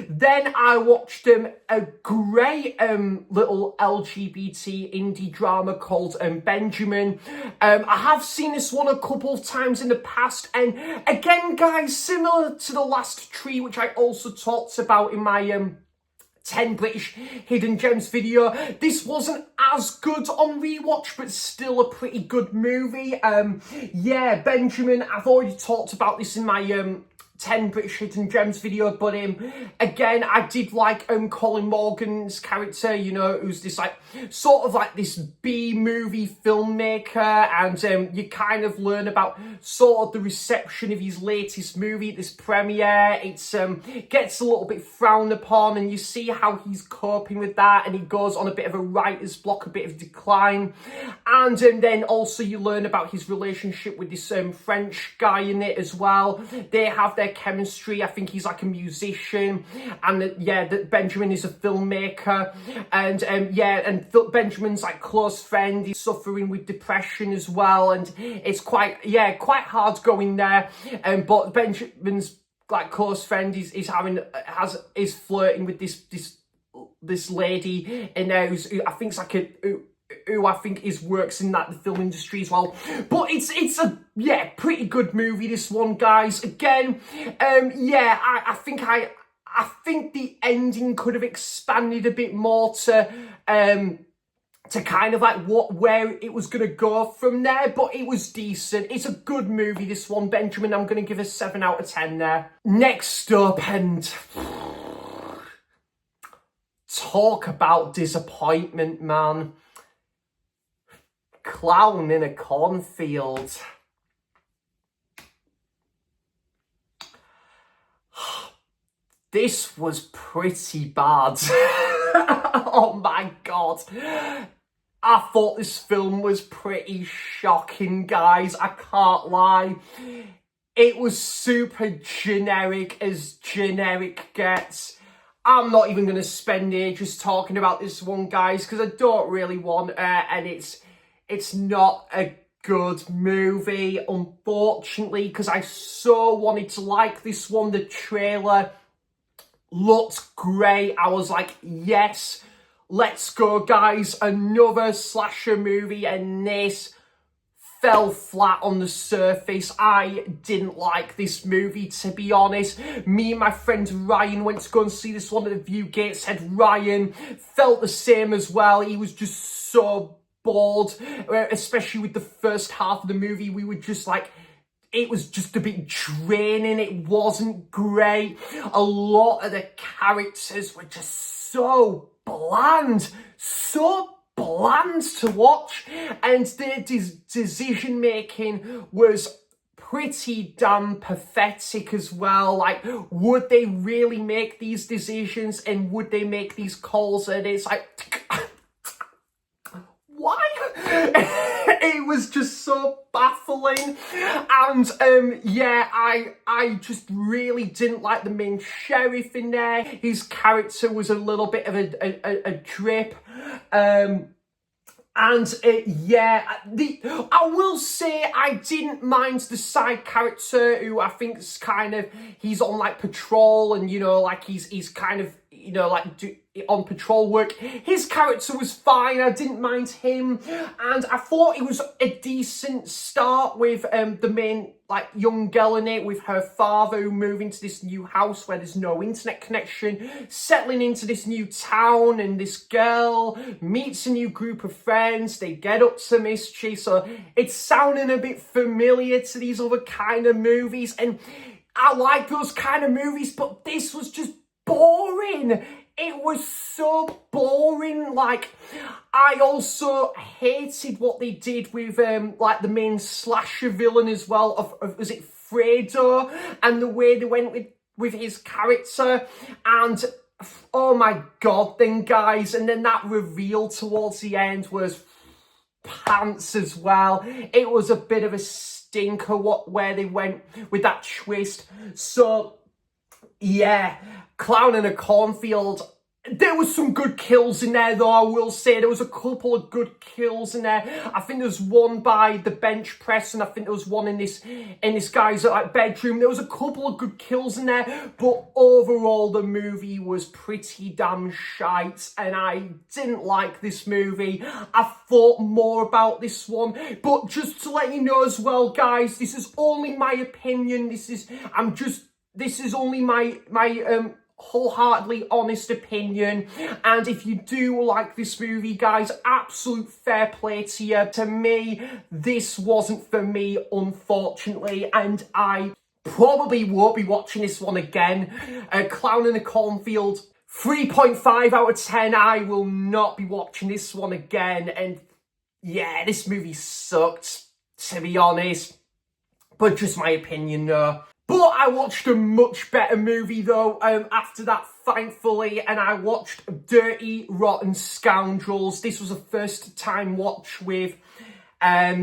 Then I watched a great little LGBT indie drama called Benjamin. I have seen this one a couple of times in the past, and again, guys, similar to the last tree, which I also talked about in my 10 British Hidden Gems video. This wasn't as good on rewatch, but still a pretty good movie. Yeah, Benjamin, I've already talked about this in my 10 British Hidden Gems video, but again, I did like Colin Morgan's character, you know, who's this like sort of like this B-movie filmmaker, and you kind of learn about sort of the reception of his latest movie, this premiere. It's gets a little bit frowned upon, and you see how he's coping with that, and he goes on a bit of a writer's block, a bit of decline. And then also you learn about his relationship with this French guy in it as well. They have their chemistry. I think he's like a musician, and that Benjamin is a filmmaker, and Benjamin's like close friend. He's suffering with depression as well, and it's quite hard going there. But Benjamin's like close friend is flirting with this lady in there who I think's like who I think works in the film industry as well. But it's a pretty good movie, this one, guys. Again, I think the ending could have expanded a bit more to kind of like where it was going to go from there, but it was decent. It's a good movie, this one, Benjamin. I'm going to give a 7 out of 10 there. Next up, and talk about disappointment, man. Clown in a Cornfield. This was pretty bad. Oh my god. I thought this film was pretty shocking, guys. I can't lie. It was super generic as generic gets. I'm not even going to spend ages talking about this one, guys, because I don't really want and it's not a good movie, unfortunately, because I so wanted to like this one. The trailer looked great. I was like, yes, let's go, guys. Another slasher movie, and this fell flat on the surface. I didn't like this movie, to be honest. Me and my friend Ryan went to go and see this one at the Viewgate. Said Ryan felt the same as well. He was just so bored, especially with the first half of the movie. We were just like, it was just a bit draining. It wasn't great. A lot of the characters were just so bland to watch, and their decision making was pretty damn pathetic as well. Like, would they really make these decisions, and would they make these calls? And it's like, why? It was just so baffling. And I just really didn't like the main sheriff in there. His character was a little bit of a drip. I will say I didn't mind the side character, who I think is kind of, he's on like patrol, and you know, like he's kind of you know, like on patrol work. His character was fine. I didn't mind him, and I thought it was a decent start with the main like young girl in it, with her father moving to this new house where there's no internet connection, settling into this new town, and this girl meets a new group of friends. They get up to mischief, so it's sounding a bit familiar to these other kind of movies, and I like those kind of movies, but this was just boring. It was so boring. Like, I also hated what they did with like the main slasher villain as well, of was it Fredo, and the way they went with his character. And oh my god, then guys, and then that reveal towards the end was pants as well. It was a bit of a stinker where they went with that twist. So yeah, Clown in a Cornfield. There was some good kills in there, though, I will say. There was a couple of good kills in there. I think there was one by the bench press, and I think there was one in this guy's like bedroom. There was a couple of good kills in there, but overall the movie was pretty damn shite, and I didn't like this movie. I thought more about this one, but just to let you know as well, guys, this is only my opinion. This is only my wholeheartedly honest opinion, and if you do like this movie, guys, absolute fair play to you. To me, this wasn't for me, unfortunately, and I probably won't be watching this one again. Clown in a Cornfield, 3.5 out of 10. I will not be watching this one again, and yeah, this movie sucked, to be honest, but just my opinion though. But I watched a much better movie though after that, thankfully, and I watched Dirty Rotten Scoundrels. This was a first time watch with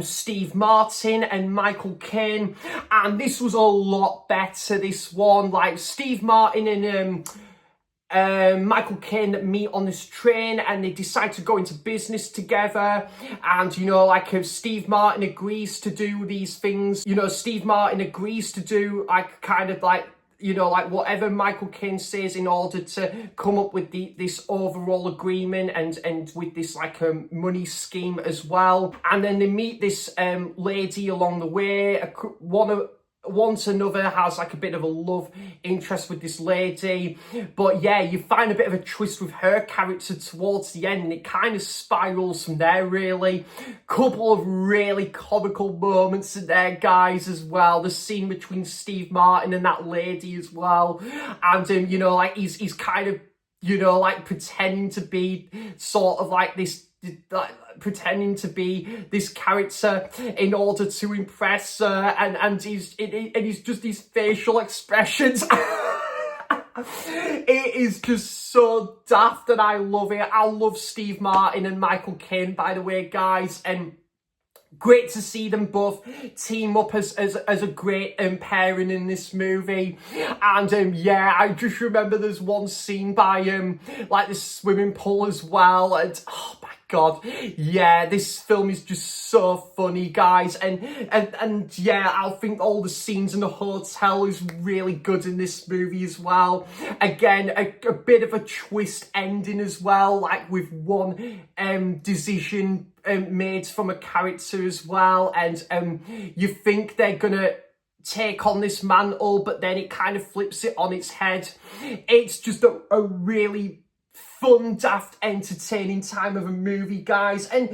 Steve Martin and Michael Caine, and this was a lot better, this one. Like, Steve Martin and Michael Caine meet on this train, and they decide to go into business together. And, you know, like, if Steve Martin agrees to do these things, you know, Steve Martin agrees to do like kind of like, you know, like whatever Michael Caine says in order to come up with this overall agreement, and with this like money scheme as well. And then they meet this lady along the way. Once another has like a bit of a love interest with this lady, but yeah, you find a bit of a twist with her character towards the end, and it kind of spirals from there, really. Couple of really comical moments in there, guys, as well. The scene between Steve Martin and that lady as well, and you know, like he's kind of, you know, like pretending to be sort of like this, like, pretending to be this character in order to impress her, and he's just these facial expressions. It is just so daft, and I love it. I love Steve Martin and Michael Caine, by the way, guys, and great to see them both team up as a great pairing in this movie. And yeah, I just remember there's one scene by like the swimming pool as well, and oh my god, yeah, this film is just so funny, guys. And yeah, I think all the scenes in the hotel is really good in this movie as well. Again, a bit of a twist ending as well, like with one decision made from a character as well, and you think they're gonna take on this mantle, but then it kind of flips it on its head. It's just a really fun, daft, entertaining time of a movie, guys, and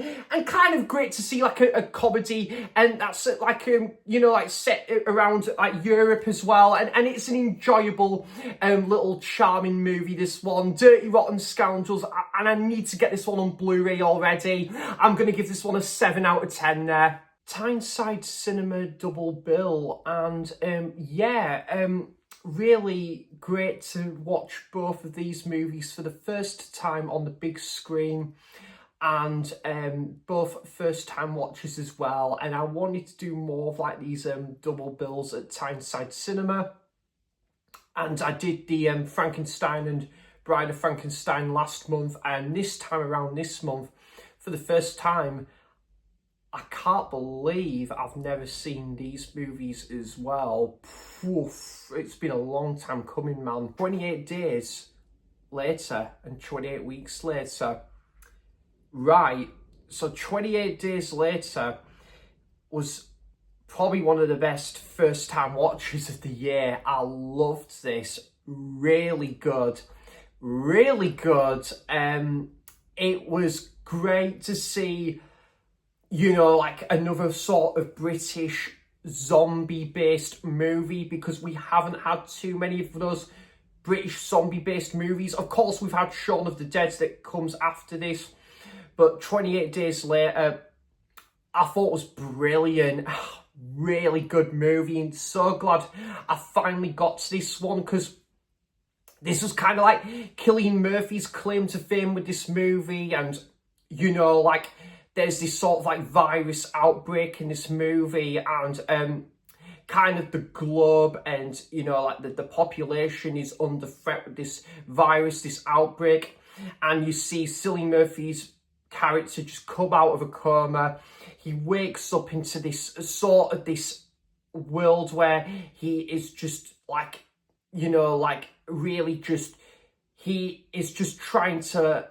kind of great to see like a comedy, and that's like you know, like set around like Europe as well, and it's an enjoyable little charming movie, this one, Dirty Rotten Scoundrels, and I need to get this one on Blu-ray already. I'm gonna give this one a 7 out of 10 there. Tyneside Cinema double bill, and yeah, really great to watch both of these movies for the first time on the big screen, and both first time watches as well. And I wanted to do more of like these double bills at Tyneside Cinema, and I did the Frankenstein and Bride of Frankenstein last month, and this time around this month, for the first time, I can't believe I've never seen these movies as well. Oof, it's been a long time coming, man. 28 days later and 28 weeks later. Right, so 28 days later was probably one of the best first time watches of the year. I loved this. Really good. Really good. It was great to see, you know, like another sort of British zombie-based movie, because we haven't had too many of those British zombie-based movies. Of course, we've had Shaun of the Dead that comes after this, but 28 Days Later, I thought was brilliant. Really good movie, and so glad I finally got to this one, because this was kind of like Cillian Murphy's claim to fame with this movie. And, you know, like, there's this sort of like virus outbreak in this movie, and kind of the globe and, you know, like the population is under threat with this virus, this outbreak. And you see Cillian Murphy's character just come out of a coma. He wakes up into this sort of this world where he is just like, you know, like really just, he is just trying to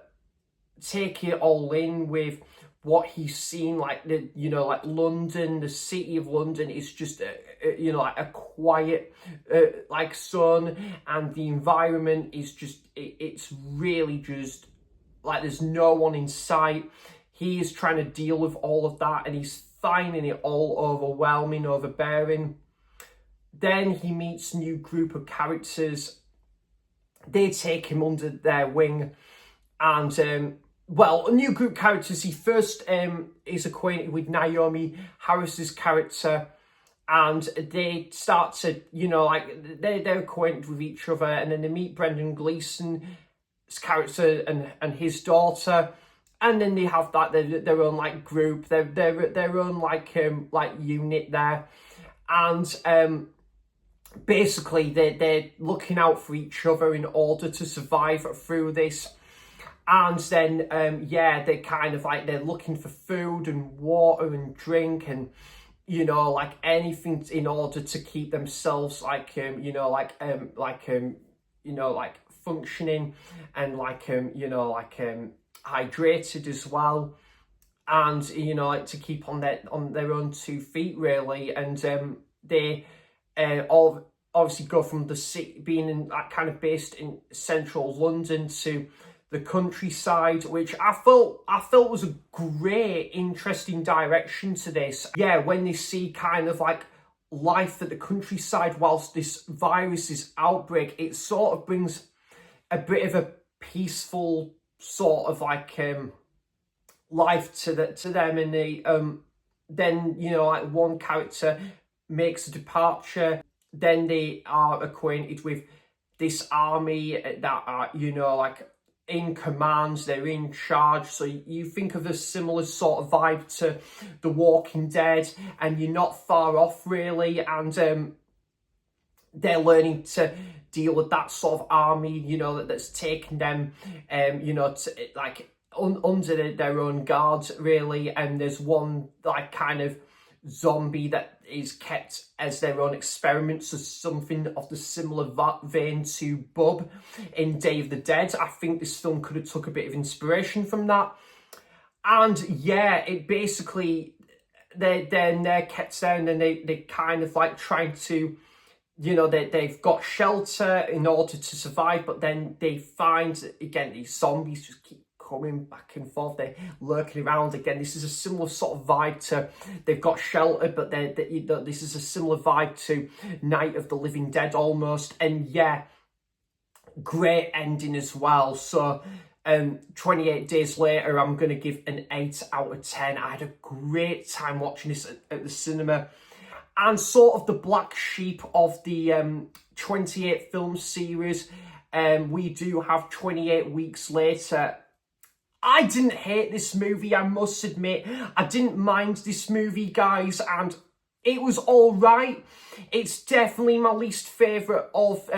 take it all in with what he's seen. Like, the, you know, like London, the city of London is just you know, like a quiet like sun, and the environment is just it's really just like there's no one in sight. He is trying to deal with all of that, and he's finding it all overwhelming, overbearing. Then he meets a new group of characters. They take him under their wing, and well, a new group of characters. He first is acquainted with Naomi Harris's character, and they start to, you know, like they're acquainted with each other, and then they meet Brendan Gleeson's character and his daughter, and then they have that their own like group, their own like unit there, and basically they're looking out for each other in order to survive through this. And then yeah, they kind of like they're looking for food and water and drink, and, you know, like anything in order to keep themselves like you know, like you know, like functioning, and like you know, like hydrated as well, and, you know, like to keep on their own 2 feet really. And they all obviously go from the city, being in that kind of based in central London, to the countryside, which I felt was a great, interesting direction to this. Yeah, when they see kind of like life at the countryside whilst this virus is outbreak, it sort of brings a bit of a peaceful sort of like life to them. And they then, you know, like one character makes a departure. Then they are acquainted with this army that are, you know, like in command, they're in charge. So you think of a similar sort of vibe to The Walking Dead, and you're not far off really. And they're learning to deal with that sort of army, you know, that's taken them, you know, to, like under their own guards really. And there's one like kind of zombie that is kept as their own experiment, so something of the similar vein to Bub in Day of the Dead. I think this film could have took a bit of inspiration from that. And yeah, it basically they're kept down, and they kind of like trying to, you know, they've got shelter in order to survive, but then they find again these zombies just keep coming back and forth. They're lurking around again. This is a similar sort of vibe to, they've got shelter, but this is a similar vibe to Night of the Living Dead almost. And yeah, great ending as well. So 28 Days Later, I'm going to give an 8 out of 10. I had a great time watching this at the cinema. And sort of the black sheep of the 28 film series, we do have 28 Weeks Later. I didn't hate this movie, I must admit. I didn't mind this movie, guys, and it was all right. It's definitely my least favourite of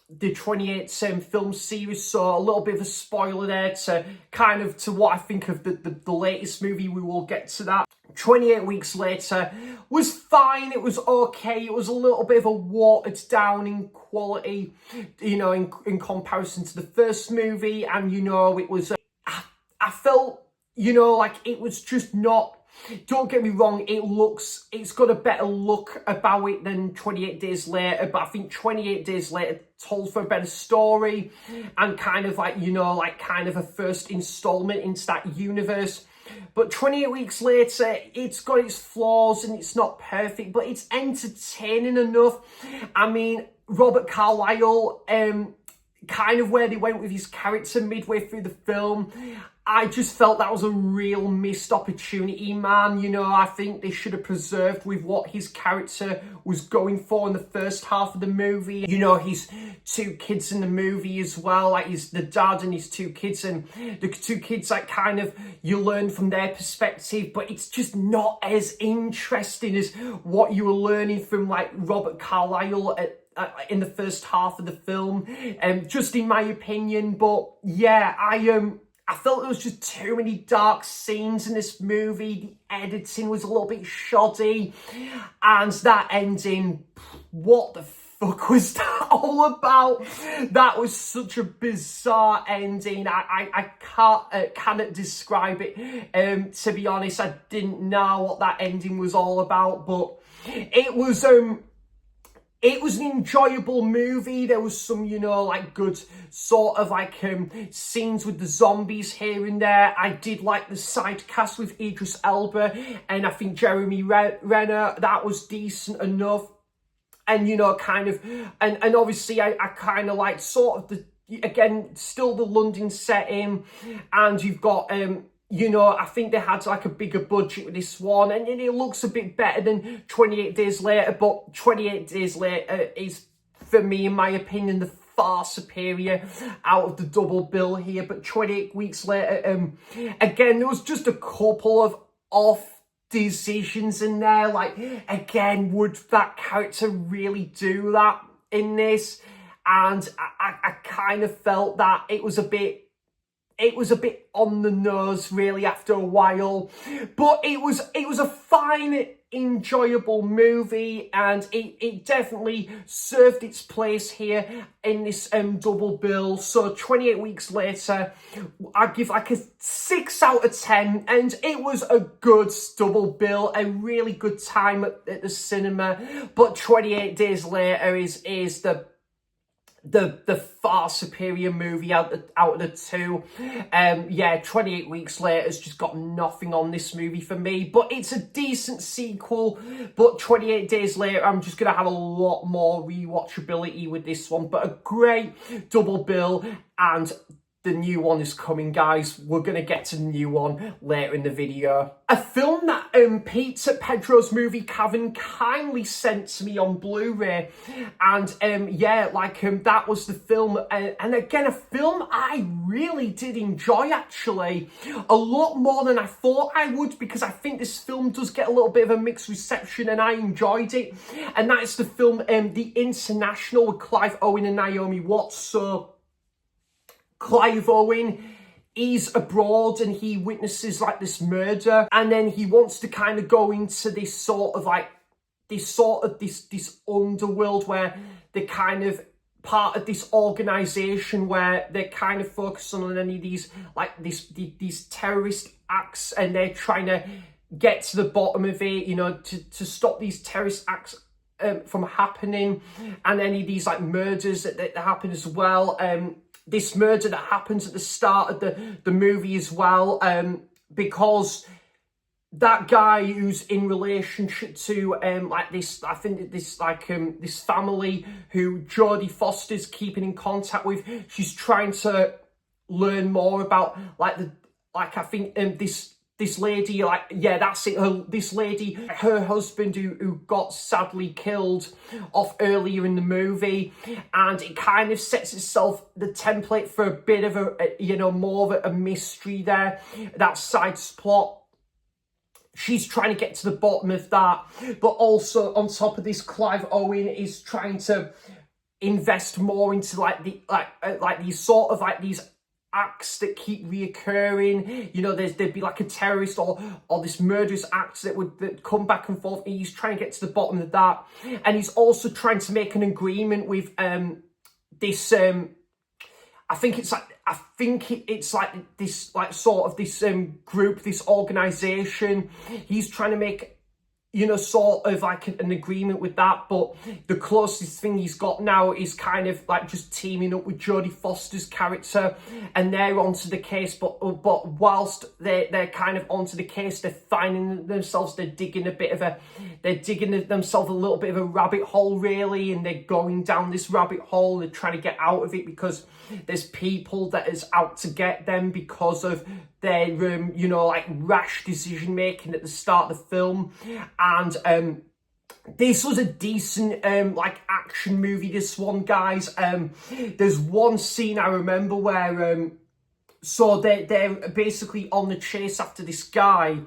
the 28th film series, so a little bit of a spoiler there to kind of to what I think of the latest movie. We will get to that. 28 weeks later was fine, it was okay, it was a little bit of a watered down in quality, you know, in comparison to the first movie, and you know, it was, I felt, you know, like it was just not, don't get me wrong, it's got a better look about it than 28 Days Later, but I think 28 Days Later told for a better story and kind of like, you know, like kind of a first installment into that universe. But 28 Weeks Later, it's got its flaws and it's not perfect, but it's entertaining enough. I mean, Robert Carlyle, kind of where they went with his character midway through the film, I just felt that was a real missed opportunity, man. You know, I think they should have preserved with what his character was going for in the first half of the movie. You know, his two kids in the movie as well, like the dad and his two kids, and the two kids, like kind of, you learn from their perspective, but it's just not as interesting as what you were learning from like Robert Carlyle in the first half of the film, just in my opinion. But yeah, I felt there was just too many dark scenes in this movie. The editing was a little bit shoddy. And that ending, what the fuck was that all about? That was such a bizarre ending. I cannot describe it. To be honest, I didn't know what that ending was all about. But it was an enjoyable movie. There was some, you know, like good sort of like scenes with the zombies here and there. I did like the side cast with Idris Elba and I think Jeremy Renner. That was decent enough. And, you know, kind of, and obviously I kind of like sort of again, still the London setting, and you've got, you know, I think they had like a bigger budget with this one, and it looks a bit better than 28 Days Later, but 28 Days Later is, for me, in my opinion, the far superior out of the double bill here. But 28 Weeks Later, again, there was just a couple of off decisions in there. Like, again, would that character really do that in this? And I kind of felt that it was a bit on the nose really after a while, but it was a fine, enjoyable movie, and it definitely served its place here in this double bill. So 28 Weeks Later, I give like a 6 out of 10, and it was a good double bill, a really good time at the cinema. But 28 Days Later is the far superior movie out of the two. Yeah, 28 Weeks Later has just got nothing on this movie for me, but it's a decent sequel. But 28 Days Later, I'm just going to have a lot more rewatchability with this one. But a great double bill, and the new one is coming, guys. We're going to get to the new one later in the video. A film that Peter Pedro's movie Cavern kindly sent to me on Blu-ray. And yeah, like that was the film. And again, a film I really did enjoy, actually. A lot more than I thought I would, because I think this film does get a little bit of a mixed reception, and I enjoyed it. And that is the film The International with Clive Owen and Naomi Watts. So Clive Owen, he's abroad and he witnesses like this murder, and then he wants to kind of go into this sort of like this underworld where they're kind of part of this organization where they're kind of focusing on any of these like these terrorist acts, and they're trying to get to the bottom of it, you know, to stop these terrorist acts from happening, and any of these like murders that happen as well. This murder that happens at the start of the movie as well, because that guy who's in relationship to like this, I think this like this family who Jodie Foster's keeping in contact with, she's trying to learn more about like I think this lady, like, yeah, that's it. This lady, her husband who got sadly killed off earlier in the movie. And it kind of sets itself the template for a bit of a you know, more of a mystery there. That side plot. She's trying to get to the bottom of that. But also on top of this, Clive Owen is trying to invest more into like these sort of like these acts that keep reoccurring. You know, there'd be like a terrorist or this murderous act that come back and forth. He's trying to get to the bottom of that, and he's also trying to make an agreement with this it's like this like sort of this group, this organization. He's trying to make, you know, sort of like an agreement with that, but the closest thing he's got now is kind of like just teaming up with Jodie Foster's character, and they're onto the case. But whilst they're kind of onto the case, they're finding themselves, they're digging themselves a little bit of a rabbit hole, really, and they're going down this rabbit hole. They're trying to get out of it because there's people that is out to get them because of their you know, like rash decision making at the start of the film. And this was a decent like action movie, this one, guys. There's one scene I remember where so they're basically on the chase after this guy,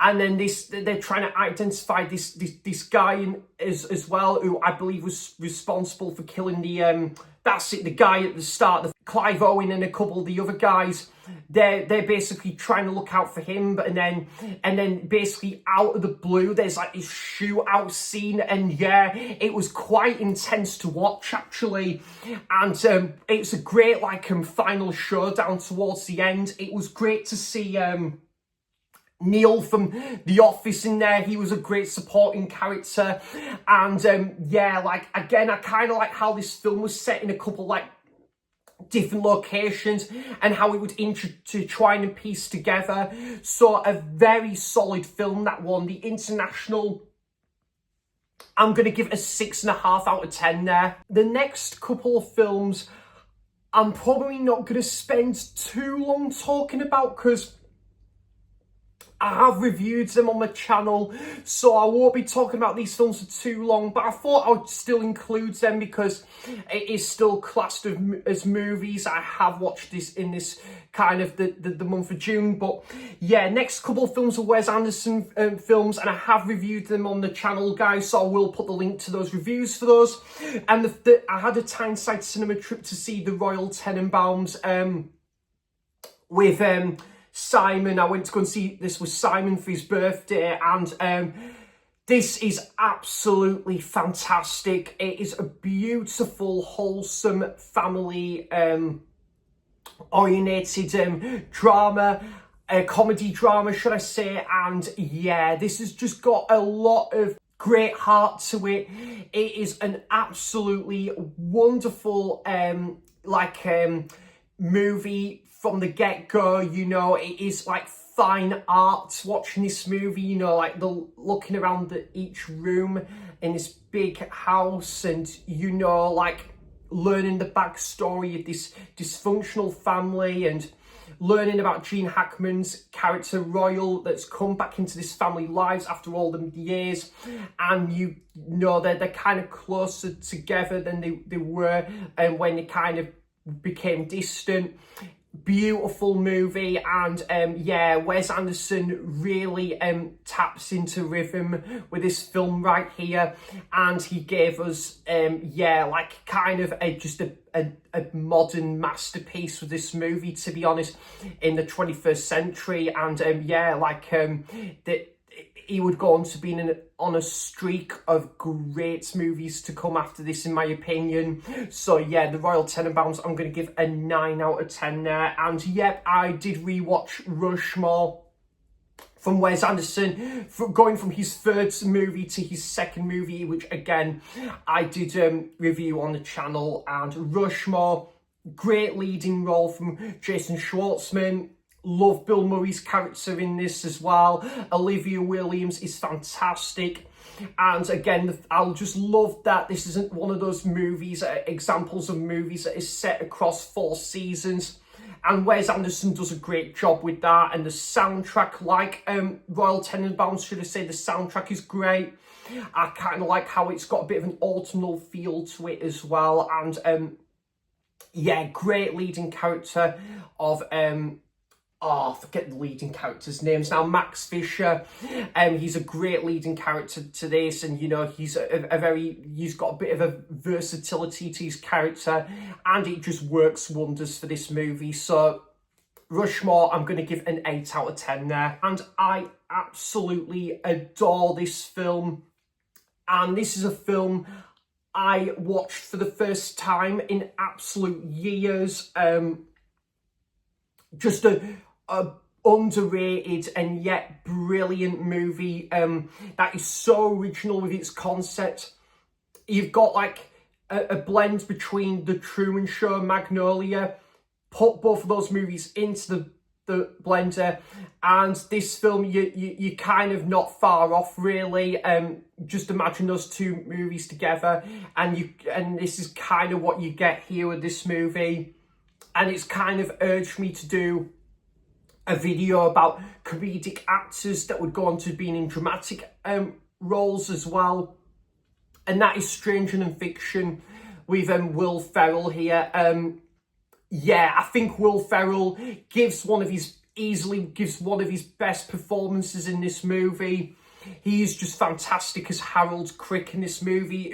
and then they're trying to identify this guy as well, who I believe was responsible for killing the the guy at the start, the Clive Owen, and a couple of the other guys. They're basically trying to look out for him, but and then basically out of the blue, there's like this shootout scene, and yeah, it was quite intense to watch, actually. And it's a great like final showdown towards the end. It was great to see Neil from The Office in there. He was a great supporting character. And yeah, like again, I kind of like how this film was set in a couple like different locations and how it would to try and piece together. So a very solid film, that one. The International, I'm going to give it a 6.5 out of 10 there. The next couple of films I'm probably not going to spend too long talking about because I have reviewed them on the channel, so I won't be talking about these films for too long, but I thought I would still include them because it is still classed as movies. I have watched this in this kind of the month of June. But yeah, next couple of films are Wes Anderson films, and I have reviewed them on the channel, guys, so I will put the link to those reviews for those. And I had a Tyneside cinema trip to see The Royal Tenenbaums with Simon. I went to go and see this with Simon for his birthday, and this is absolutely fantastic. It is a beautiful, wholesome, family orientated drama, a comedy drama, should I say. And yeah, this has just got a lot of great heart to it. It is an absolutely wonderful movie from the get-go. You know, it is like fine art watching this movie, you know, like the looking around each room in this big house, and you know, like learning the backstory of this dysfunctional family, and learning about Gene Hackman's character Royal that's come back into this family lives after all the years. And you know, they're kind of closer together than they were, and when they kind of became distant. Beautiful movie. And yeah, Wes Anderson really taps into rhythm with this film right here, and he gave us yeah, like kind of just a modern masterpiece with this movie, to be honest, in the 21st century. And yeah, like he would go on to be on a streak of great movies to come after this, in my opinion. So yeah, The Royal Tenenbaums, I'm going to give a 9 out of 10 there. And yep, I did rewatch Rushmore from Wes Anderson, going from his third movie to his second movie, which again, I did review on the channel. And Rushmore, great leading role from Jason Schwartzman. Love Bill Murray's character in this as well. Olivia Williams is fantastic. And again, I'll just love that this isn't one of those movies, examples of movies that is set across 4 seasons. And Wes Anderson does a great job with that. And the soundtrack, like Royal Tenenbaums, should I say, the soundtrack is great. I kind of like how it's got a bit of an autumnal feel to it as well. And yeah, great leading character of oh, I forget the leading characters' names now. Max Fisher, he's a great leading character to this, and you know he's he's got a bit of a versatility to his character, and it just works wonders for this movie. So Rushmore, I'm going to give an 8 out of 10 there, and I absolutely adore this film, and this is a film I watched for the first time in absolute years. Just a underrated and yet brilliant movie that is so original with its concept. You've got like a blend between The Truman Show and Magnolia. Put both of those movies into the blender, and this film, you're kind of not far off, really. Just imagine those two movies together, and this is kind of what you get here with this movie. And it's kind of urged me to do a video about comedic actors that would go on to being in dramatic roles as well. And that is Stranger Than Fiction with Will Ferrell here. Yeah, I think Will Ferrell easily gives one of his best performances in this movie. He is just fantastic as Harold Crick in this movie,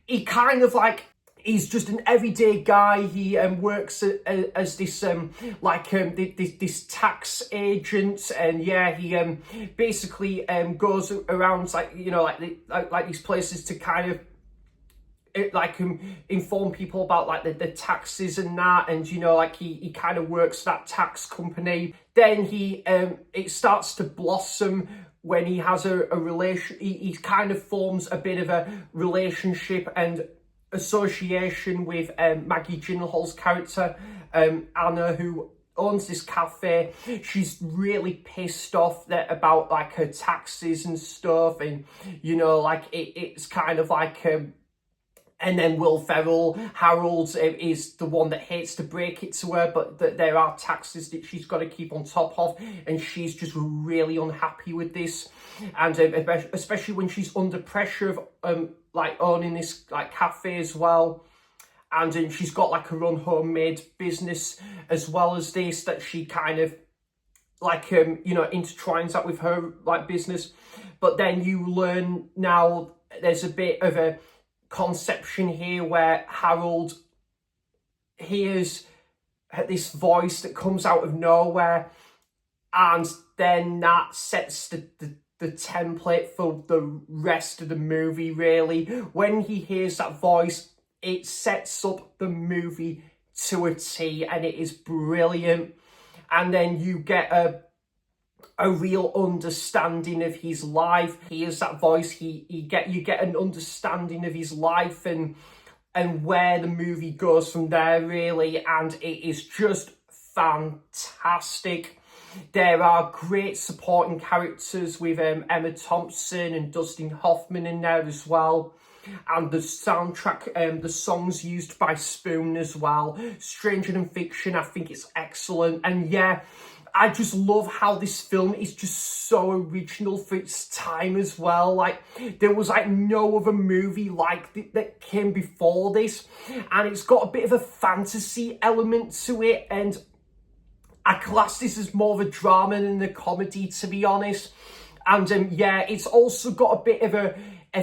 he kind of like, he's just an everyday guy. He works as this this tax agent, and yeah, he basically goes around like these places to kind of inform people about like the taxes and that, and you know, like he kind of works for that tax company. Then he it starts to blossom when he has a relation. He kind of forms a bit of a relationship and association with Maggie Gyllenhaal's character, Anna, who owns this cafe. She's really pissed off about like her taxes and stuff, and you know, like it's kind of like and then Will Ferrell, Harold, is the one that hates to break it to her, but there are taxes that she's got to keep on top of, and she's just really unhappy with this. And especially when she's under pressure of like owning this like cafe as well. And she's got like her own homemade business as well as this, that she kind of like you know, intertwines that with her like business. But then you learn now there's a bit of a conception here where Harold hears this voice that comes out of nowhere, and then that sets the template for the rest of the movie, really. When he hears that voice, it sets up the movie to a T, and it is brilliant. And then you get a real understanding of his life. He hears that voice, you get an understanding of his life and where the movie goes from there, really. And it is just fantastic. There are great supporting characters with Emma Thompson and Dustin Hoffman in there as well. And the soundtrack, the songs used by Spoon as well. Stranger Than Fiction, I think it's excellent. And yeah, I just love how this film is just so original for its time as well. Like, there was like no other movie like that came before this. And it's got a bit of a fantasy element to it, and I class this as more of a drama than a comedy, to be honest. And yeah, it's also got a bit of a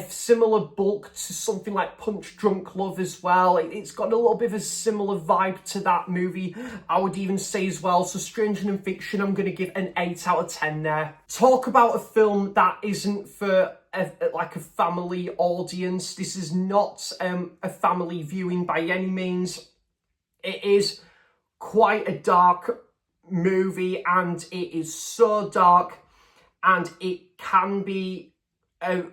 similar bulk to something like Punch Drunk Love as well. It's got a little bit of a similar vibe to that movie, I would even say as well. So Stranger Than Fiction, I'm going to give an 8 out of 10 there. Talk about a film that isn't for like a family audience. This is not a family viewing by any means. It is quite a dark movie, and it is so dark, and it can be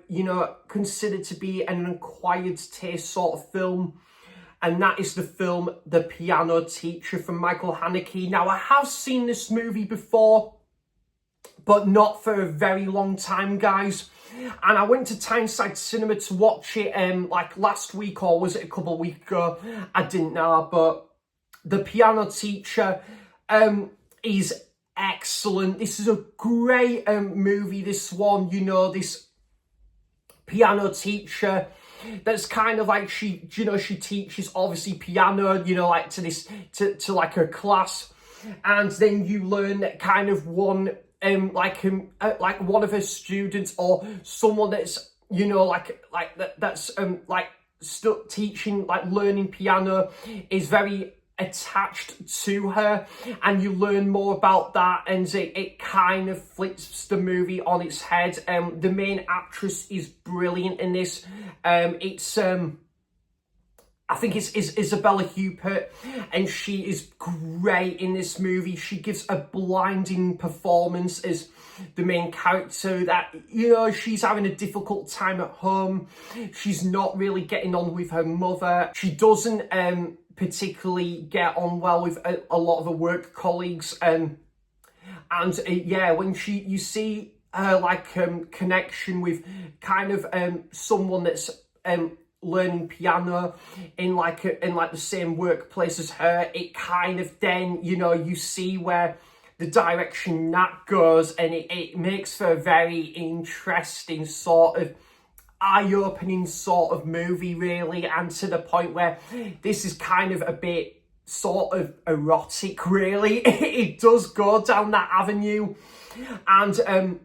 you know, considered to be an acquired taste sort of film, and that is the film The Piano Teacher from Michael Haneke. Now, I have seen this movie before, but not for a very long time, guys. And I went to Tyneside Cinema to watch it like last week, or was it a couple of weeks ago? I didn't know, but The Piano Teacher is excellent. This is a great movie, this one. You know, this piano teacher that's kind of like, she teaches obviously piano, you know, like to like her class. and then you learn kind of one like one of her students or someone that's, you know, that's like still teaching, like learning piano, is very attached to her, and you learn more about that, and it kind of flips the movie on its head. The main actress is brilliant in this. I think it's Isabella Huppert, and she is great in this movie. She gives a blinding performance as the main character that, you know, she's having a difficult time at home. She's not really getting on with her mother. She doesn't particularly get on well with a lot of her work colleagues. Yeah, when you see her like connection with kind of someone that's learning piano in like the same workplace as her, it kind of then, you know, you see where the direction that goes, and it makes for a very interesting sort of eye-opening sort of movie, really, and to the point where this is kind of a bit sort of erotic, really. It does go down that avenue, and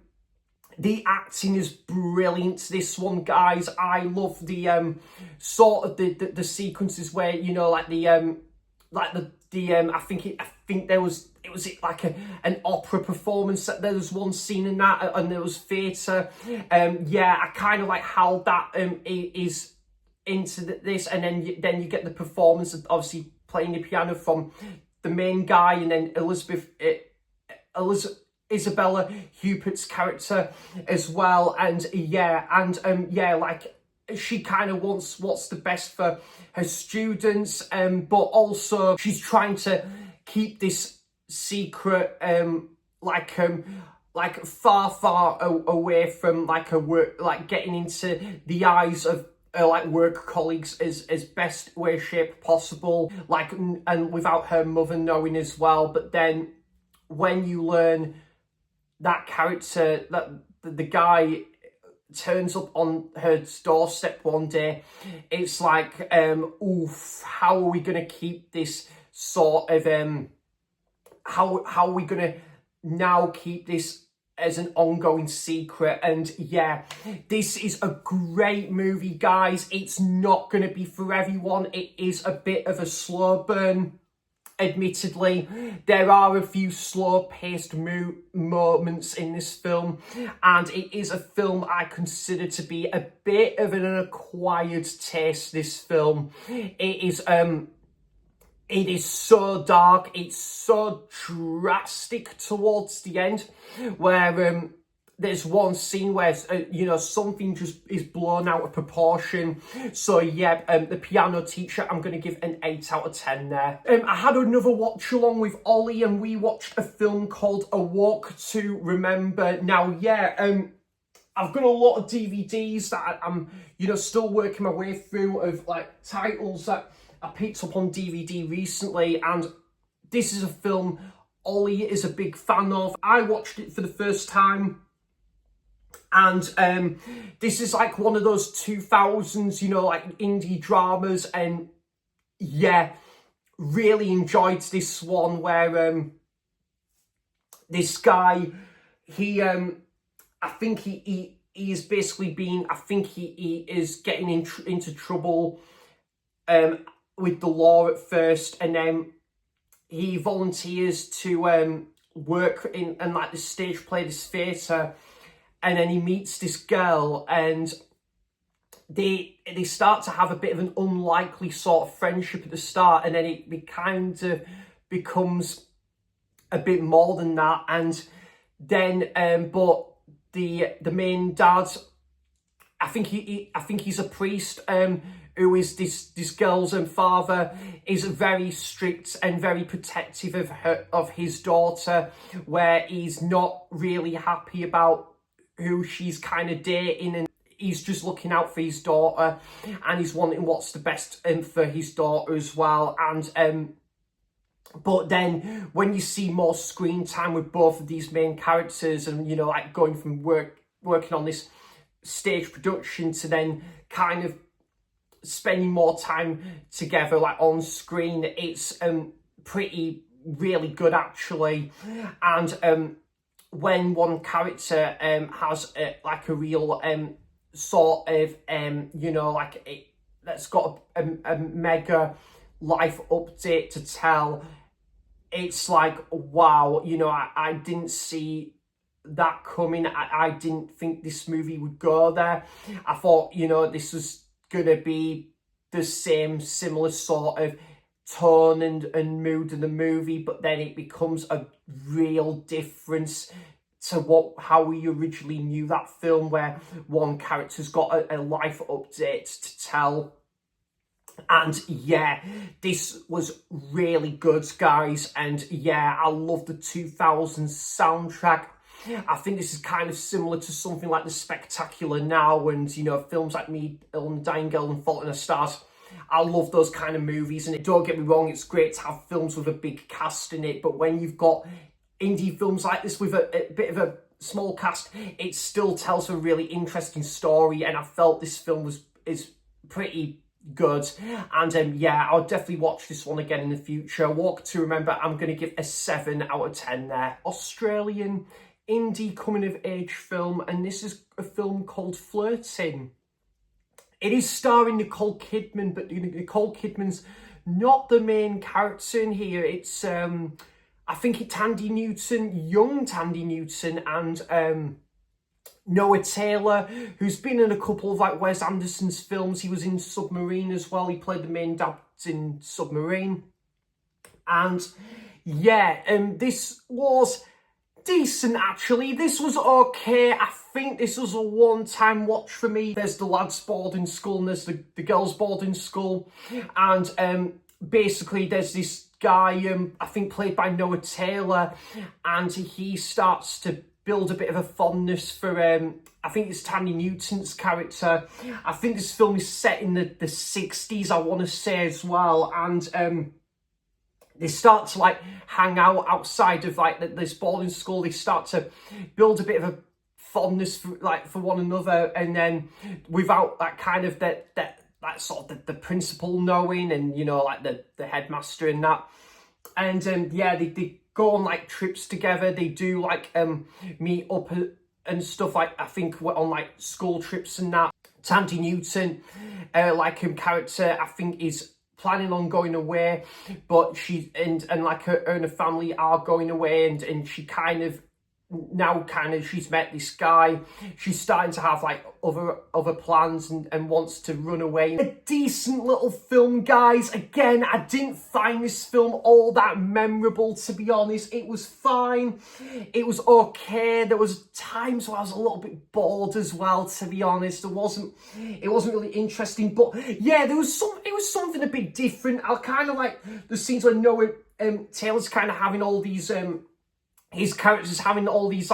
the acting is brilliant, this one, guys. I love the sort of the sequences where, you know, like the I think there was like an opera performance. There was one scene in that, and there was theatre. Yeah, I kind of like how that is into this, and then you get the performance of obviously playing the piano from the main guy, and then Isabella Huppert's character as well. And yeah, like she kind of wants what's the best for her students, but also she's trying to keep this secret like far away from like her work, like getting into the eyes of like work colleagues as best way shape possible, like, and without her mother knowing as well. But then when you learn that character, that the guy turns up on her doorstep one day, it's like, oof, how are we going to keep this sort of, how are we going to now keep this as an ongoing secret? And yeah, this is a great movie, guys. It's not going to be for everyone. It is a bit of a slow burn. Admittedly, there are a few slow-paced moments in this film, and it is a film I consider to be a bit of an acquired taste, this film. It is so dark, it's so drastic towards the end, where there's one scene where, you know, something just is blown out of proportion. So yeah, the piano teacher, I'm going to give an 8 out of 10 there. I had another watch along with Ollie, and we watched a film called A Walk to Remember. Now, yeah, I've got a lot of DVDs that I'm, you know, still working my way through of like titles that I picked up on DVD recently, and this is a film Ollie is a big fan of. I watched it for the first time, and this is like one of those 2000s, you know, like indie dramas, and yeah, really enjoyed this one where this guy, he I think he is basically being, I think he is getting into trouble with the law at first, and then he volunteers to work in and like the stage play, this theatre, and then he meets this girl, and they start to have a bit of an unlikely sort of friendship at the start, and then it kind of becomes a bit more than that. And then but the main dad, I think he's a priest, who is this girl's father, is very strict and very protective of his daughter, where he's not really happy about who she's kind of dating, and he's just looking out for his daughter, and he's wanting what's the best for his daughter as well. And but then when you see more screen time with both of these main characters, and, you know, like going from working on this stage production to then kind of spending more time together like on screen, it's pretty really good actually. And when one character has like a real sort of you know, like that's got a mega life update to tell, it's like, wow, you know, I didn't see that coming. I didn't think this movie would go there. I thought, you know, this was gonna be the same similar sort of tone and mood of the movie, but then it becomes a real difference to how we originally knew that film, where one character's got a life update to tell. And yeah, this was really good, guys. And yeah, I love the 2000s soundtrack. I think this is kind of similar to something like The Spectacular Now, and, you know, films like Me, Ellen, Dying Girl and Fault in the Stars. I love those kind of movies, and don't get me wrong, it's great to have films with a big cast in it, but when you've got indie films like this with a bit of a small cast, it still tells a really interesting story, and I felt this film is pretty good. And yeah, I'll definitely watch this one again in the future. Walk to Remember, I'm going to give a 7 out of 10 there. Australian indie coming-of-age film, and this is a film called Flirting. It is starring Nicole Kidman, but Nicole Kidman's not the main character in here. It's I think it's Tandy Newton, young Tandy Newton, and Noah Taylor, who's been in a couple of like Wes Anderson's films. He was in Submarine as well. He played the main dad in Submarine. And yeah, this was decent actually. This was okay. I think this was a one-time watch for me. There's the lads' boarding school and there's the girls' boarding school. And basically there's this guy, I think played by Noah Taylor, and he starts to build a bit of a fondness for, I think it's Tandy Newton's character. I think this film is set in the 60s, I want to say as well. And they start to like hang out outside of like this boarding school. They start to build a bit of a fondness for one another. And then without that kind of that sort of the principal knowing, and, you know, like the headmaster and that. And yeah, they go on like trips together. They do like meet up and stuff, like I think we're on like school trips and that. Tandy Newton, like character, I think is planning on going away, but she and like her and her family are going away, and she she's met this guy. She's starting to have like other plans and wants to run away. A decent little film, guys. Again, I didn't find this film all that memorable, to be honest. It was fine. It was okay. There was times where I was a little bit bored as well, to be honest. It wasn't really interesting, but yeah, it was something a bit different. I kind of like the scenes where Noah Taylor's kind of having all these his character's having all these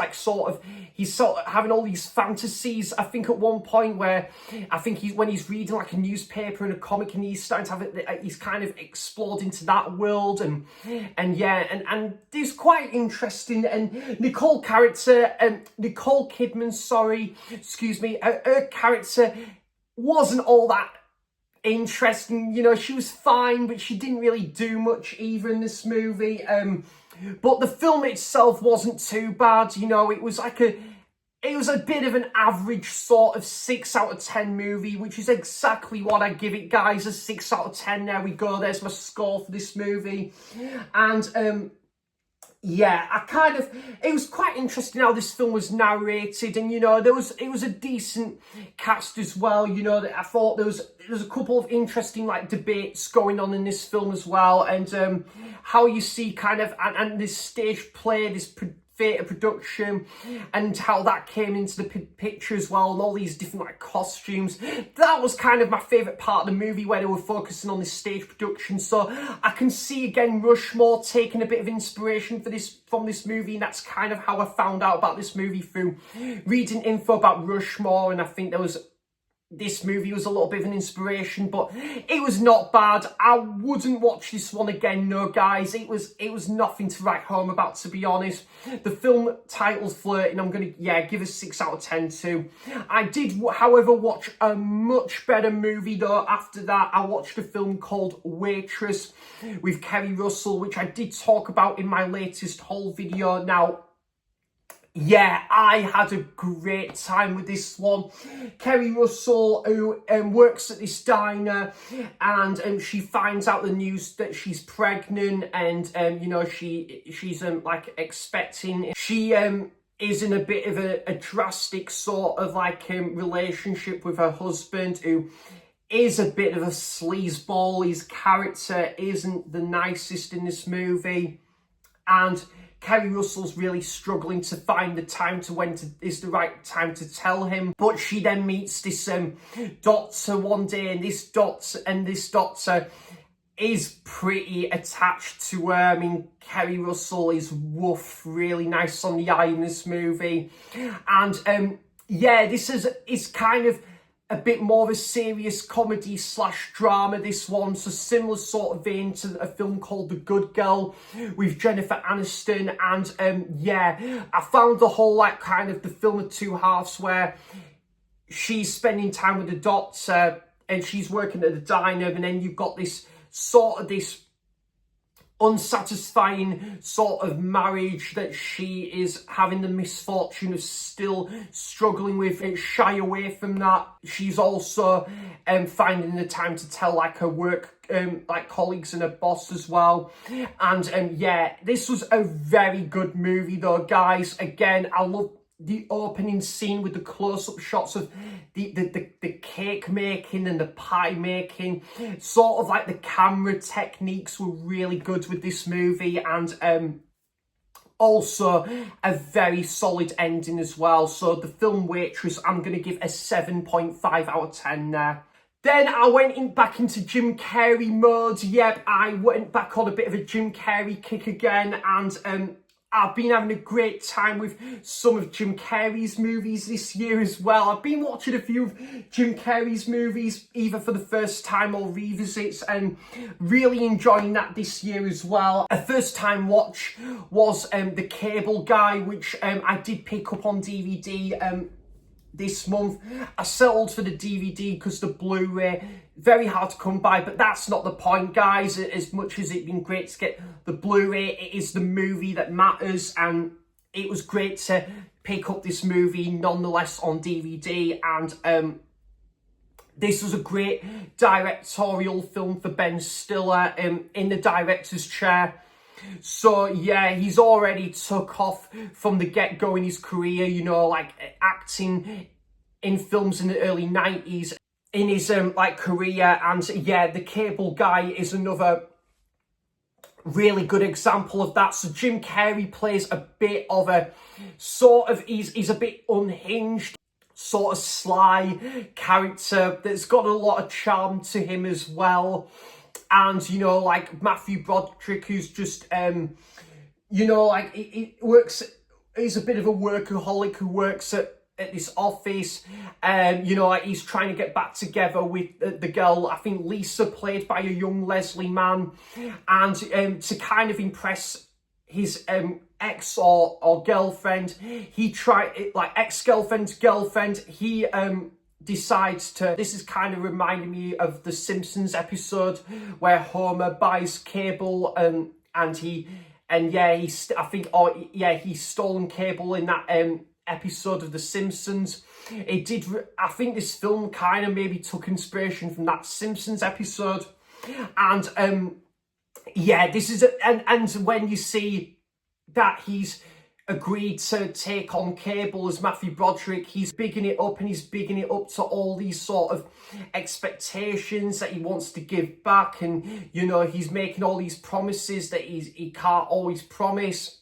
he's having all these fantasies. I think at one point where I think when he's reading like a newspaper and a comic, and he's starting to have it, he's kind of explored into that world, and yeah, and it's quite interesting. And Nicole Kidman, sorry, excuse me, her character wasn't all that interesting. You know, she was fine, but she didn't really do much either in this movie. But the film itself wasn't too bad. You know, it was a bit of an average sort of 6 out of 10 movie, which is exactly what I give it, guys. A 6 out of 10. There we go. There's my score for this movie. And yeah, it was quite interesting how this film was narrated, and, you know, it was a decent cast as well. You know, that I thought there was a couple of interesting like debates going on in this film as well, and how you see kind of and this stage play, this theatre production, and how that came into the picture as well, and all these different like costumes. That was kind of my favourite part of the movie, where they were focusing on this stage production. So I can see again Rushmore taking a bit of inspiration from this movie, and that's kind of how I found out about this movie, through reading info about Rushmore. And I think there was this movie was a little bit of an inspiration, but it was not bad. I wouldn't watch this one again, no guys. It was nothing to write home about, to be honest. The film title's flirting. I'm gonna give a 6 out of 10 too. I did, however, watch a much better movie though. After that, I watched a film called Waitress with Kerry Russell, which I did talk about in my latest haul video. Now, yeah, I had a great time with this one. Kerry Russell, who works at this diner, and she finds out the news that she's pregnant, and you know, she's like expecting. She is in a bit of a drastic sort of like relationship with her husband, who is a bit of a sleazeball. His character isn't the nicest in this movie, and Kerry Russell's really struggling to find the time to when is the right time to tell him. But she then meets this doctor one day, and this doctor is pretty attached to her. I mean, Kerry Russell is woof, really nice on the eye in this movie. And yeah, this is kind of a bit more of a serious comedy / drama, this one. So similar sort of vein to a film called The Good Girl with Jennifer Aniston. And yeah, I found the whole like kind of the film of two halves, where she's spending time with the doctor and she's working at the diner, and then you've got this sort of this unsatisfying sort of marriage that she is having the misfortune of still struggling with, and shy away from that. She's also finding the time to tell like her work like colleagues and her boss as well. And yeah, this was a very good movie though, guys. Again, I love the opening scene with the close-up shots of the cake making and the pie making. Sort of like the camera techniques were really good with this movie, and also a very solid ending as well. So the film Waitress, I'm going to give a 7.5 out of 10 there. Then I went back into Jim Carrey mode. Yep, I went back on a bit of a Jim Carrey kick again, and I've been having a great time with some of Jim Carrey's movies this year as well. I've been watching a few of Jim Carrey's movies, either for the first time or revisits, and really enjoying that this year as well. A first time watch was The Cable Guy, which I did pick up on DVD this month. I settled for the DVD because the Blu-ray, very hard to come by, but that's not the point, guys. As much as it's been great to get the Blu-ray, it is the movie that matters, and it was great to pick up this movie nonetheless on DVD. And this was a great directorial film for Ben Stiller in the director's chair. So yeah, he's already took off from the get-go in his career, you know, like acting in films in the early 90s in his like career. And yeah, The Cable Guy is another really good example of that. So Jim Carrey plays a bit of a sort of, he's a bit unhinged, sort of sly character that's got a lot of charm to him as well. And, you know, like Matthew Broderick, who's just, you know, like he works, he's a bit of a workaholic who works at this office. You know, like he's trying to get back together with the girl, I think Lisa, played by a young Leslie Mann. And to kind of impress his ex or girlfriend, he tried, like ex-girlfriend's girlfriend, he decides to, this is kind of reminding me of the Simpsons episode where Homer buys cable, and he's stolen cable in that episode of the Simpsons. I think this film kind of maybe took inspiration from that Simpsons episode. And yeah, this is and when you see that he's agreed to take on cable as Matthew Broderick, he's bigging it up, and he's bigging it up to all these sort of expectations that he wants to give back. And, you know, he's making all these promises that he can't always promise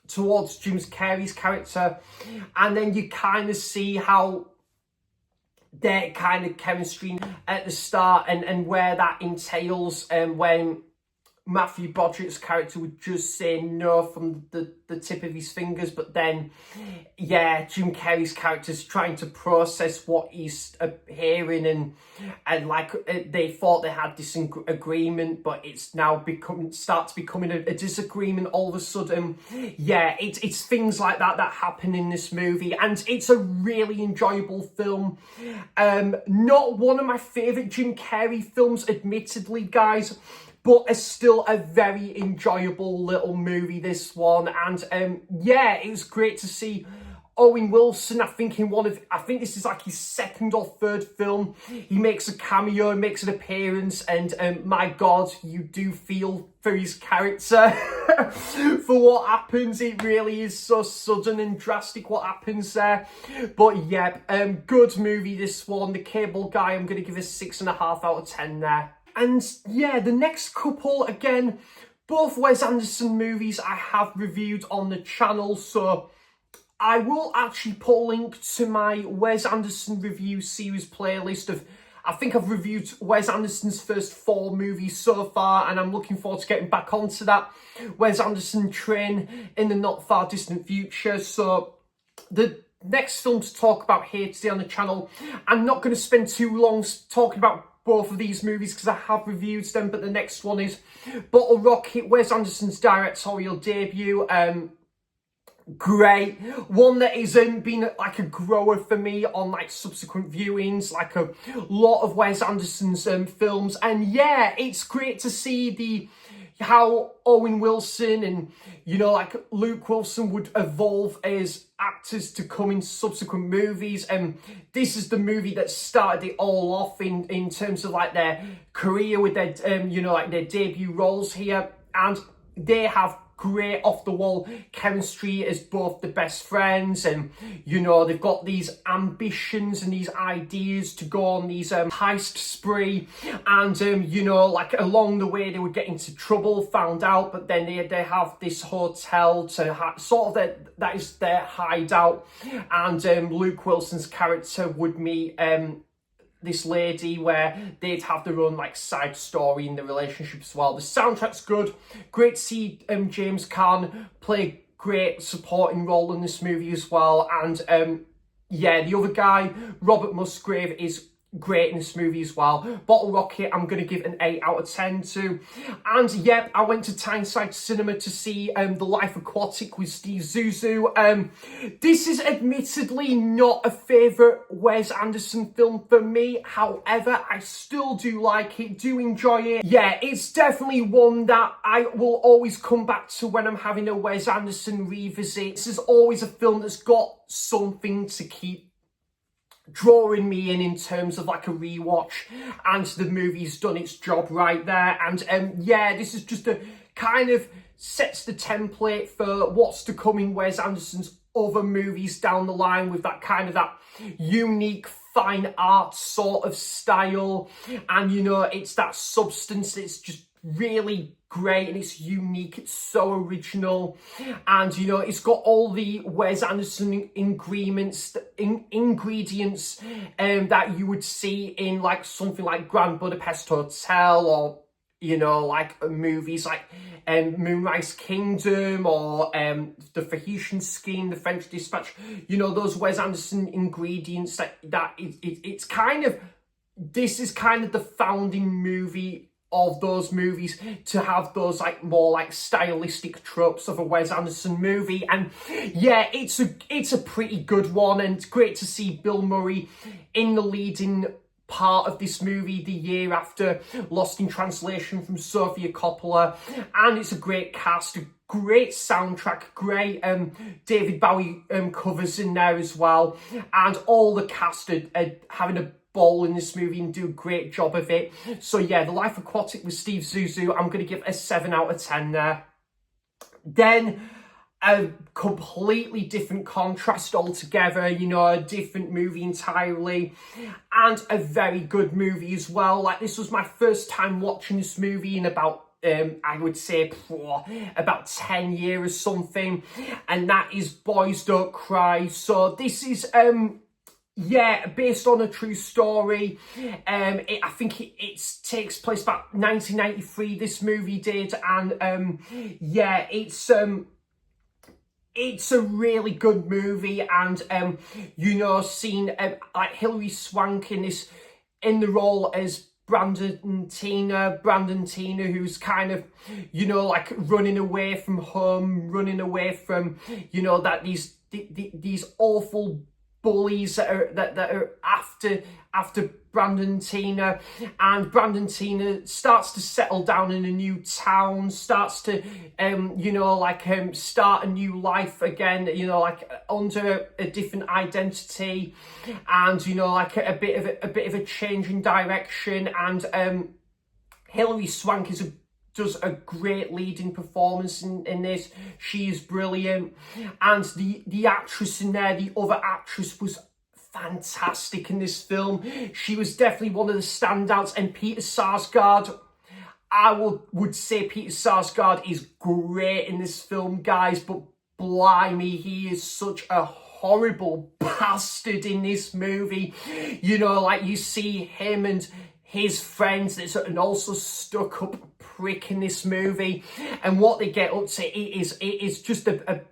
towards Jim Carrey's character. And then you kind of see how their kind of chemistry at the start, and where that entails when Matthew Broderick's character would just say no from the tip of his fingers, but then, yeah, Jim Carrey's character's trying to process what he's hearing, and like they thought they had this agreement, but it's now becoming a disagreement all of a sudden. Yeah, it's things like that happen in this movie, and it's a really enjoyable film. Not one of my favourite Jim Carrey films, admittedly, guys, but it's still a very enjoyable little movie, this one. And yeah, it was great to see Owen Wilson. I think this is like his second or third film. He makes a cameo, makes an appearance, and my God, you do feel for his character for what happens. It really is so sudden and drastic what happens there. But yeah, good movie, this one. The Cable Guy, I'm going to give a 6.5 out of 10 there. And yeah, the next couple, again, both Wes Anderson movies I have reviewed on the channel, so I will actually put a link to my Wes Anderson review series playlist of, I think I've reviewed Wes Anderson's first 4 movies so far, and I'm looking forward to getting back onto that Wes Anderson train in the not far distant future. So the next film to talk about here today on the channel, I'm not going to spend too long talking about both of these movies because I have reviewed them, but the next one is Bottle Rocket, Wes Anderson's directorial debut. Great one that is been like a grower for me on like subsequent viewings, like a lot of Wes Anderson's films. And yeah, it's great to see how Owen Wilson and, you know, like Luke Wilson would evolve as actors to come in subsequent movies. And this is the movie that started it all off in terms of like their career with their you know, like their debut roles here, and they have great off-the-wall chemistry as both the best friends, and, you know, they've got these ambitions and these ideas to go on these heist spree, and, you know, like along the way they would get into trouble, found out, but then they have this hotel to sort of that is their hideout, and Luke Wilson's character would meet this lady where they'd have their own like side story in the relationship as well. The soundtrack's good. Great to see James Caan play a great supporting role in this movie as well. And yeah, the other guy, Robert Musgrave, is great in this movie as well. Bottle Rocket, I'm going to give an 8 out of 10 to. And yep, I went to Tyneside Cinema to see The Life Aquatic with Steve Zissou. This is admittedly not a favourite Wes Anderson film for me. However, I still do like it, do enjoy it. Yeah, it's definitely one that I will always come back to when I'm having a Wes Anderson revisit. This is always a film that's got something to keep drawing me in terms of like a rewatch, and the movie's done its job right there. And yeah, this is just a kind of sets the template for what's to come in Wes Anderson's other movies down the line, with that kind of that unique fine art sort of style, and, you know, it's that substance that's just really great and it's unique, it's so original, and, you know, it's got all the Wes Anderson ingredients that you would see in like something like Grand Budapest Hotel, or, you know, like movies like Moonrise Kingdom, or The Tahitian Scheme, The French Dispatch. You know, those Wes Anderson ingredients it's kind of, this is kind of the founding movie of those movies, to have those like more like stylistic tropes of a Wes Anderson movie. And yeah, it's a pretty good one, and it's great to see Bill Murray in the leading part of this movie the year after Lost in Translation from Sofia Coppola. And it's a great cast, a great soundtrack, great David Bowie covers in there as well, and all the cast are having a ball in this movie and do a great job of it. So yeah, The Life Aquatic with Steve Zissou, I'm going to give a 7 out of 10 there. Then a completely different contrast altogether, you know, a different movie entirely, and a very good movie as well. Like, this was my first time watching this movie in about I would say about 10 years or something, and that is Boys Don't Cry. So this is Yeah, based on a true story. I think it takes place about 1993. This movie did, and yeah, it's a really good movie, and you know, seeing like Hilary Swank in this, in the role as Brandon Tina, who's kind of, you know, like running away from home, running away from, you know, that these awful bullies that are after Brandon Tina, and Brandon Tina starts to settle down in a new town, starts to you know, like start a new life again, you know, like under a different identity, and you know, like a bit of a change in direction. And Hilary Swank does a great leading performance in this. She is brilliant, and the actress in there, the other actress, was fantastic in this film. She was definitely one of the standouts. And Peter Sarsgaard, I would say Peter Sarsgaard is great in this film, guys, but blimey, he is such a horrible bastard in this movie. You know, like you see him and his friends, there's an also stuck up prick in this movie, and what they get up to, it is just a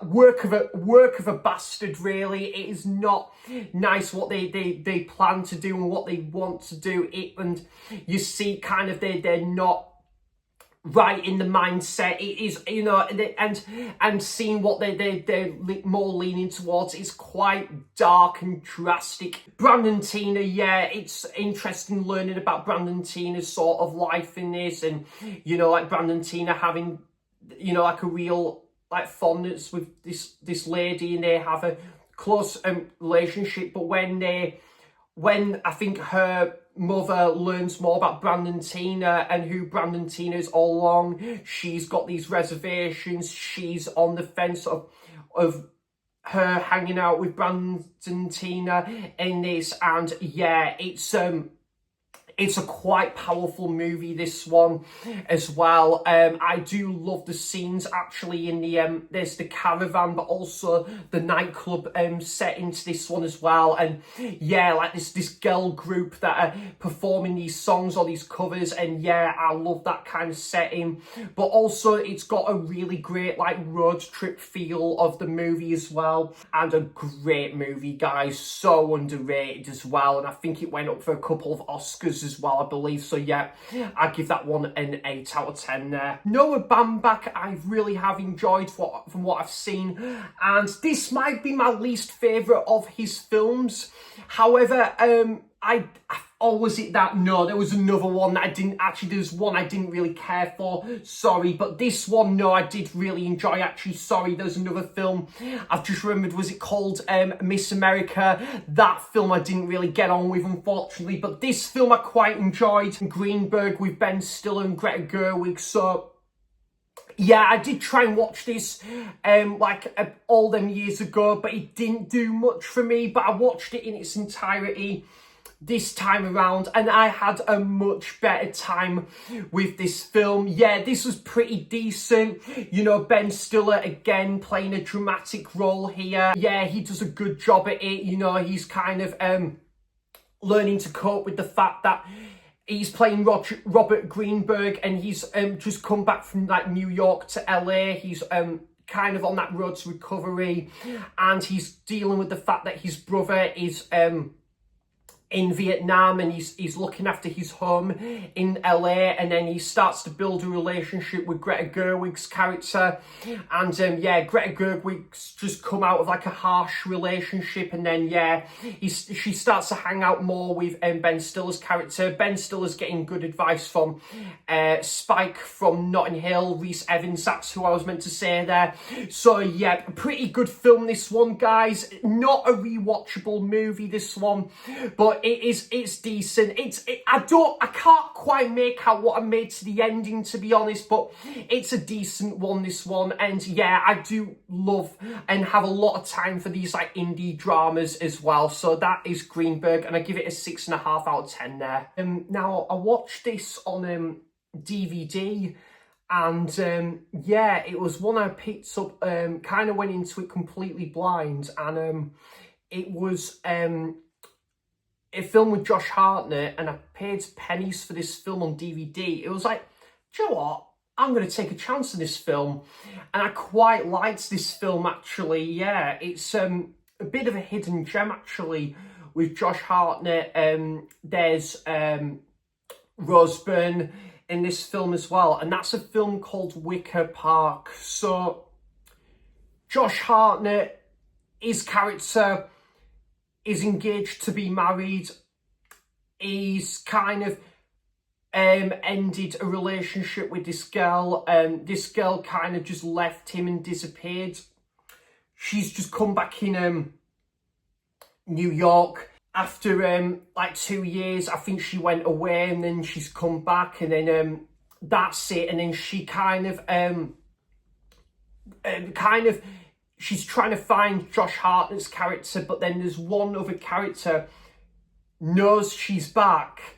work of a bastard, really. It is not nice what they plan to do and what they want to do. And you see kind of they're not right in the mindset. It is, you know, and seeing what they're more leaning towards is quite dark and drastic. Brandon Tina, yeah, it's interesting learning about Brandon Tina's sort of life in this, and you know, like Brandon Tina having, you know, like a real like fondness with this lady, and they have a close relationship. But when I think her mother learns more about Brandon Tina and who Brandon Tina is all along, she's got these reservations. She's on the fence of her hanging out with Brandon Tina in this. And yeah, it's a quite powerful movie, this one, as well. I do love the scenes, actually, in the, there's the caravan, but also the nightclub set into this one as well. And yeah, like this girl group that are performing these songs or these covers, and yeah, I love that kind of setting. But also, it's got a really great, like, road trip feel of the movie as well. And a great movie, guys. So underrated as well. And I think it went up for a couple of Oscars as well, I believe. So yeah, I give that one an 8 out of 10 there. Noah Baumbach, I really have enjoyed from what I've seen, and this might be my least favourite of his films. However, or was it that? No, there was another one that I didn't, actually there's one I didn't really care for, sorry, but this one, no, I did really enjoy, actually. Sorry, there's another film I've just remembered, was it called Miss America? That film I didn't really get on with, unfortunately, but this film I quite enjoyed. Greenberg with Ben Stiller and Greta Gerwig. So yeah, I did try and watch this all them years ago, but it didn't do much for me. But I watched it in its entirety this time around, and I had a much better time with this film. Yeah, this was pretty decent. You know, Ben Stiller again playing a dramatic role here. Yeah, he does a good job at it. You know, he's kind of learning to cope with the fact that he's playing Robert Greenberg, and he's just come back from like New York to LA. He's kind of on that road to recovery, and he's dealing with the fact that his brother is in Vietnam, and he's looking after his home in LA. And then he starts to build a relationship with Greta Gerwig's character, and yeah, Greta Gerwig's just come out of like a harsh relationship, and then yeah, she starts to hang out more with Ben Stiller's character. Ben Stiller's getting good advice from Spike from Notting Hill, Rhys Evans, that's who I was meant to say there. So yeah, pretty good film, this one, guys. Not a rewatchable movie, this one, but it's decent. I can't quite make out what I made to the ending, to be honest, but it's a decent one, this one. And yeah, I do love and have a lot of time for these like indie dramas as well. So that is Greenberg, and I give it a 6.5 out of 10 there. Now I watched this on DVD, and yeah, it was one I picked up, kind of went into it completely blind, and it was a film with Josh Hartnett, and I paid pennies for this film on DVD. It was like, do you know what? I'm going to take a chance on this film. And I quite liked this film, actually. Yeah, it's a bit of a hidden gem, actually, with Josh Hartnett. There's Rose Byrne in this film as well. And that's a film called Wicker Park. So, Josh Hartnett, his character is engaged to be married. He's kind of ended a relationship with this girl. This girl kind of just left him and disappeared. She's just come back in New York after like 2 years. I think she went away and then she's come back, and then that's it. And then she kind of she's trying to find Josh Hartnett's character, but then there's one other character knows she's back.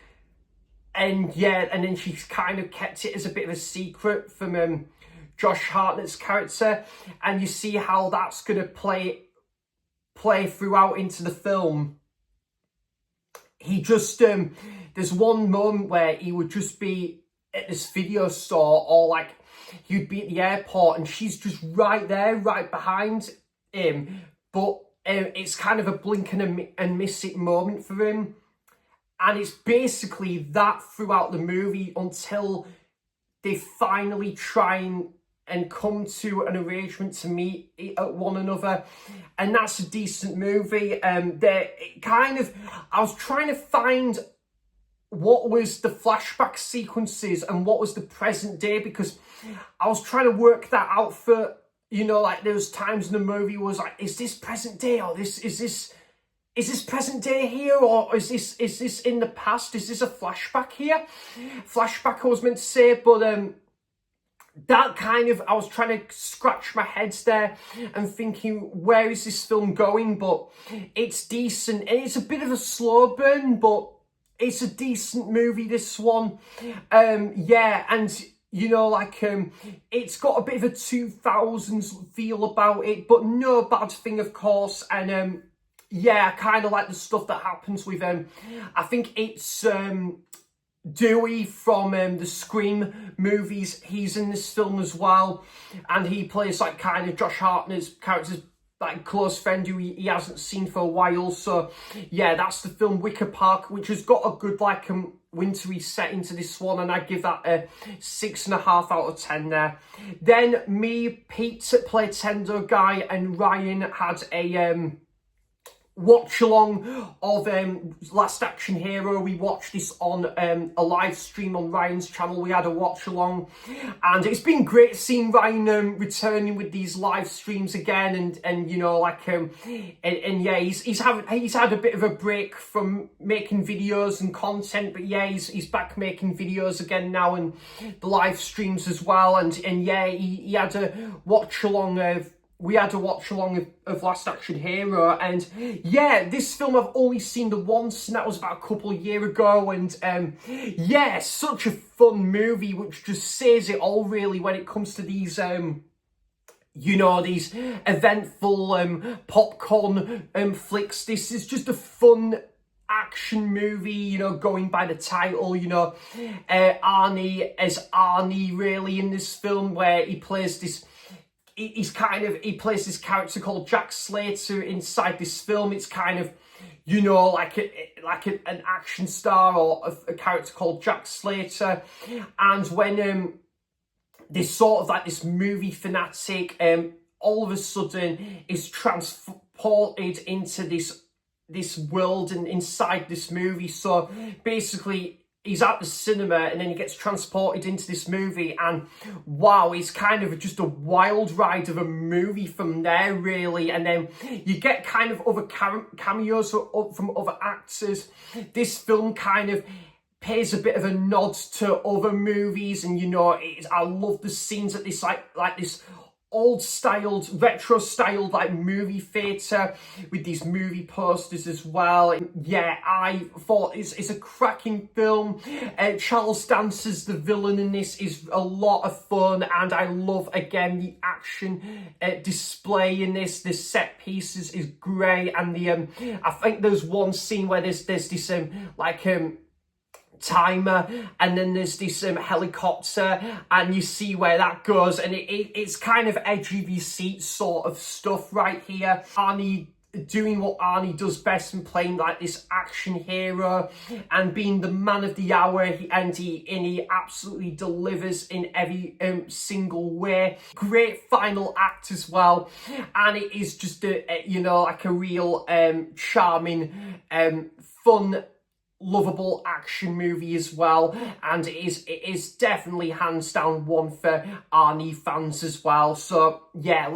And yeah, and then she's kind of kept it as a bit of a secret from Josh Hartnett's character. And you see how that's going to play throughout into the film. He just, there's one moment where he would just be at this video store, or like he'd be at the airport and she's just right there, right behind him. But it's kind of a blink and miss it moment for him. And it's basically that throughout the movie until they finally try and come to an arrangement to meet one another. And that's a decent movie. I was trying to find what was the flashback sequences and what was the present day, because I was trying to work that out for, you know, like there was times in the movie was like, is this present day, or is this present day here, or is this in the past? Is this a flashback here? Flashback I was meant to say, but that kind of, I was trying to scratch my head there and thinking, where is this film going? But it's decent, and it's a bit of a slow burn, but it's a decent movie, this one. Yeah, and you know, like, it's got a bit of a 2000s feel about it, but no bad thing, of course. And yeah, I kind of like the stuff that happens with I think it's Dewey from the Scream movies. He's in this film as well, and he plays like kind of Josh Hartnett's character's like close friend who he hasn't seen for a while. So yeah, that's the film Wicker Park, which has got a good like wintry setting to this one, and I give that a 6.5 out of 10 there. Then me, Pete, Play Tender Guy, and Ryan had a watch along of Last Action Hero. We watched this on a live stream on Ryan's channel. We had a watch along, and it's been great seeing Ryan returning with these live streams again, and you know, like and yeah, he's had a bit of a break from making videos and content, but yeah, he's back making videos again now, and the live streams as well. And yeah, he had a watch along of, we had a watch along of Last Action Hero, and yeah, this film I've only seen the once, and that was about a couple of years ago. And yeah, such a fun movie, which just says it all really when it comes to these you know, these eventful popcorn flicks. This is just a fun action movie, you know, going by the title. You know, Arnie as Arnie really in this film, where he plays this, he plays this character called Jack Slater inside this film. It's kind of, you know, like an action star, or a character called Jack Slater. And when this sort of like this movie fanatic all of a sudden is transported into this world and inside this movie. So basically, he's at the cinema and then he gets transported into this movie, and wow, it's kind of just a wild ride of a movie from there, really. And then you get kind of other cameos from other actors. This film kind of pays a bit of a nod to other movies, and you know, I love the scenes at this like this old styled, retro styled like movie theatre with these movie posters as well. And yeah, I thought it's a cracking film. Charles Dance's the villain in this is a lot of fun, and I love again the action display in this. The set pieces is great, and the I think there's one scene where there's this timer, and then there's this helicopter, and you see where that goes, and it's kind of edge of your seat sort of stuff right here. Arnie doing what Arnie does best and playing like this action hero and being the man of the hour, and he absolutely delivers in every single way. Great final act as well, and it is just like a real charming fun lovable action movie as well, and it is definitely hands down one for Arnie fans as well. So yeah,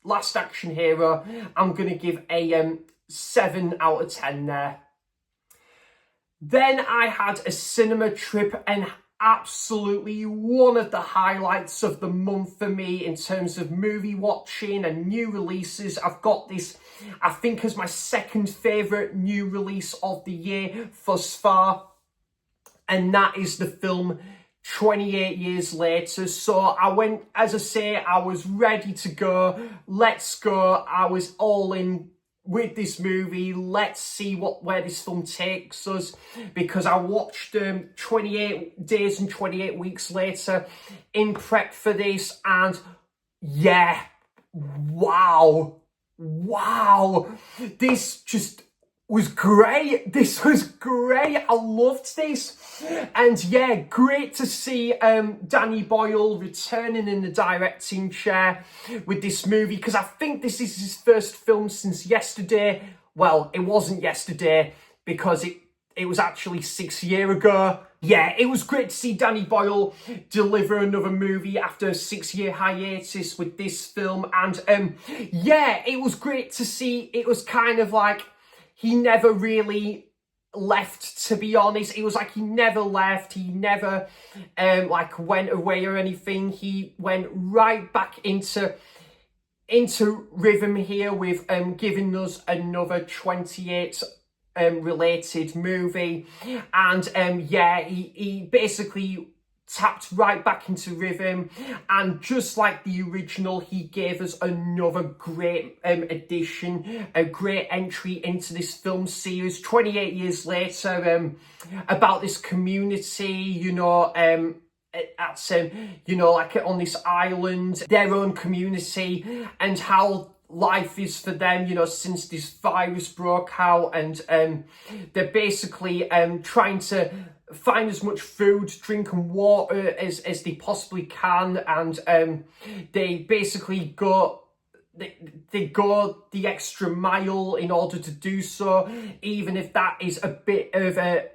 Last Action Hero, I'm gonna give a 7 out of 10 there. Then I had a cinema trip, and absolutely one of the highlights of the month for me in terms of movie watching and new releases. I've got this, I think, as my second favourite new release of the year thus far, and that is the film 28 Years Later. So I went, as I say, I was ready to go. Let's go. I was all in with this movie. Let's see where this film takes us, because I watched 28 Days and 28 Weeks Later in prep for this, and yeah, wow, this just was great. This was great. I loved this. And yeah, great to see Danny Boyle returning in the directing chair with this movie, because I think this is his first film since Yesterday. Well, it wasn't Yesterday, because it was actually 6 years ago. Yeah, it was great to see Danny Boyle deliver another movie after a 6-year hiatus with this film. And yeah, it was great to see. It was kind of like he never really left, to be honest. It was like he never left. He never went away or anything. He went right back into rhythm here with giving us another 28 related movie. And yeah, he basically tapped right back into rhythm, and just like the original, he gave us another great addition, a great entry into this film series 28 years later, about this community, on this island, their own community, and how life is for them, since this virus broke out. And they're basically trying to find as much food, drink and water as they possibly can. And they basically go the extra mile in order to do so, even if that is a bit of a,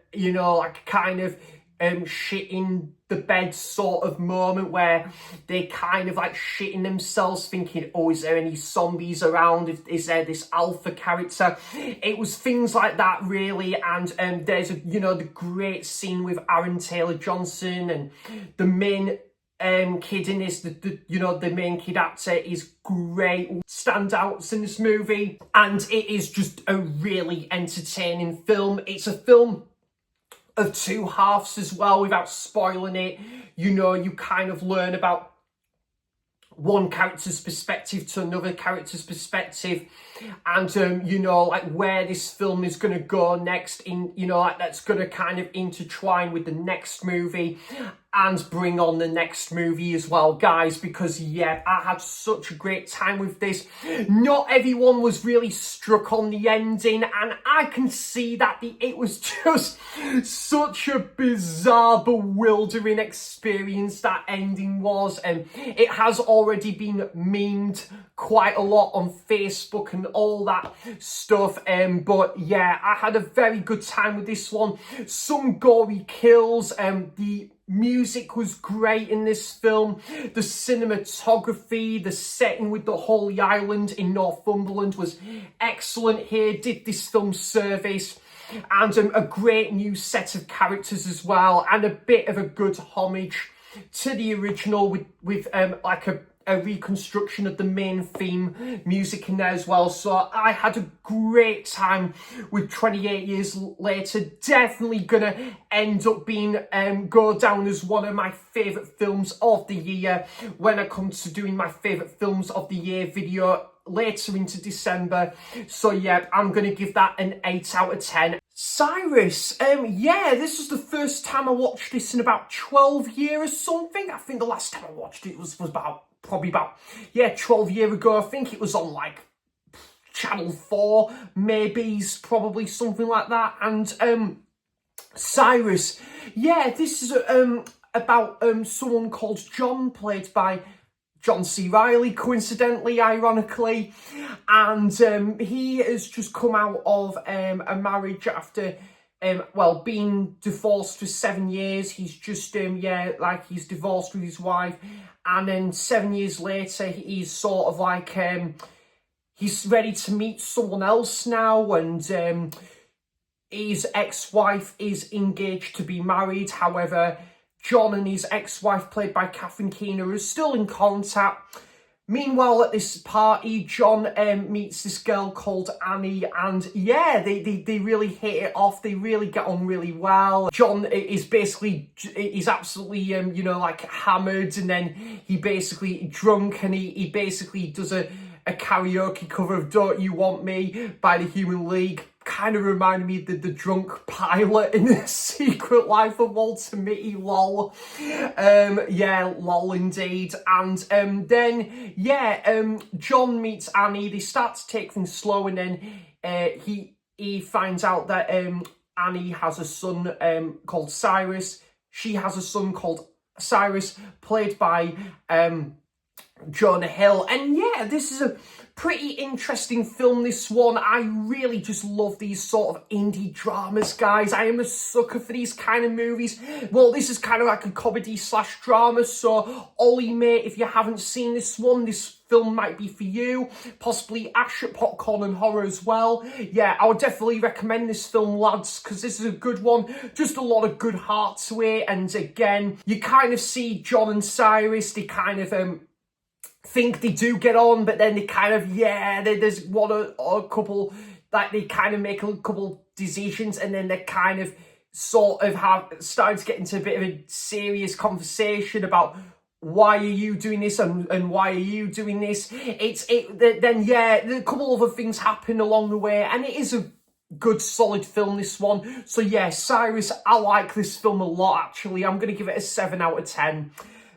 kind of shitting the bed sort of moment, where they kind of like shitting themselves, thinking, oh, is there any zombies around? Is there this alpha character? It was things like that, really. And there's the great scene with Aaron Taylor Johnson, and the main kid in this, the main kid actor is great, standouts in this movie, and it is just a really entertaining film. It's a film of two halves as well, without spoiling it. You kind of learn about one character's perspective to another character's perspective, and where this film is going to go next, that's going to kind of intertwine with the next movie and bring on the next movie as well, guys, because yeah, I had such a great time with this. Not everyone was really struck on the ending, and I can see that it was just such a bizarre, bewildering experience, that ending was, and it has already been memed quite a lot on Facebook and all that stuff. But yeah, I had a very good time with this one. Some gory kills, the music was great in this film. The cinematography, the setting with the Holy Island in Northumberland was excellent here. Did this film service, and a great new set of characters as well, and a bit of a good homage to the original with like a reconstruction of the main theme music in there as well. So I had a great time with 28 Years Later. Definitely gonna end up being go down as one of my favourite films of the year when I come to doing my favourite films of the year video later into December. So yeah, I'm gonna give that an 8 out of 10. Cyrus, yeah, this was the first time I watched this in about 12 years or something. I think the last time I watched it was probably about 12 years ago. I think it was on like Channel 4, maybe, probably something like that. And Cyrus, yeah, this is about someone called John, played by John C. Reilly, coincidentally, ironically, and he has just come out of a marriage after, being divorced for 7 years. He's just, he's divorced with his wife, and then 7 years later, he's sort of like, he's ready to meet someone else now, and his ex-wife is engaged to be married. However, John and his ex-wife, played by Catherine Keener, are still in contact. Meanwhile, at this party, John meets this girl called Annie, and yeah, they really hit it off. They really get on really well. John is he's absolutely, hammered, and then he basically drunk, and he basically does a karaoke cover of Don't You Want Me by the Human League. Kind of reminded me of the drunk pilot in The Secret Life of Walter Mitty, lol. Lol indeed. And then John meets Annie. They start to take things slow, and then he finds out that Annie has a son called Cyrus. She has a son called Cyrus, played by Jonah Hill. And yeah, this is a pretty interesting film, this one. I really just love these sort of indie dramas, guys. I am a sucker for these kind of movies. Well, this is kind of like a comedy slash drama, so Ollie, mate, if you haven't seen this one, this film might be for you. Possibly action, popcorn and horror as well. Yeah, I would definitely recommend this film, lads, because this is a good one. Just a lot of good heart to it. And again, you kind of see John and Cyrus, they kind of think they do get on, but then they kind of, there's one or a couple, like, they kind of make a couple decisions, and then they kind of sort of starting to get into a bit of a serious conversation about why are you doing this and why are you doing this. Then a couple other things happen along the way, and it is a good solid film, this one. So yeah, Cyrus, I like this film a lot, actually. I'm gonna give it a 7 out of 10.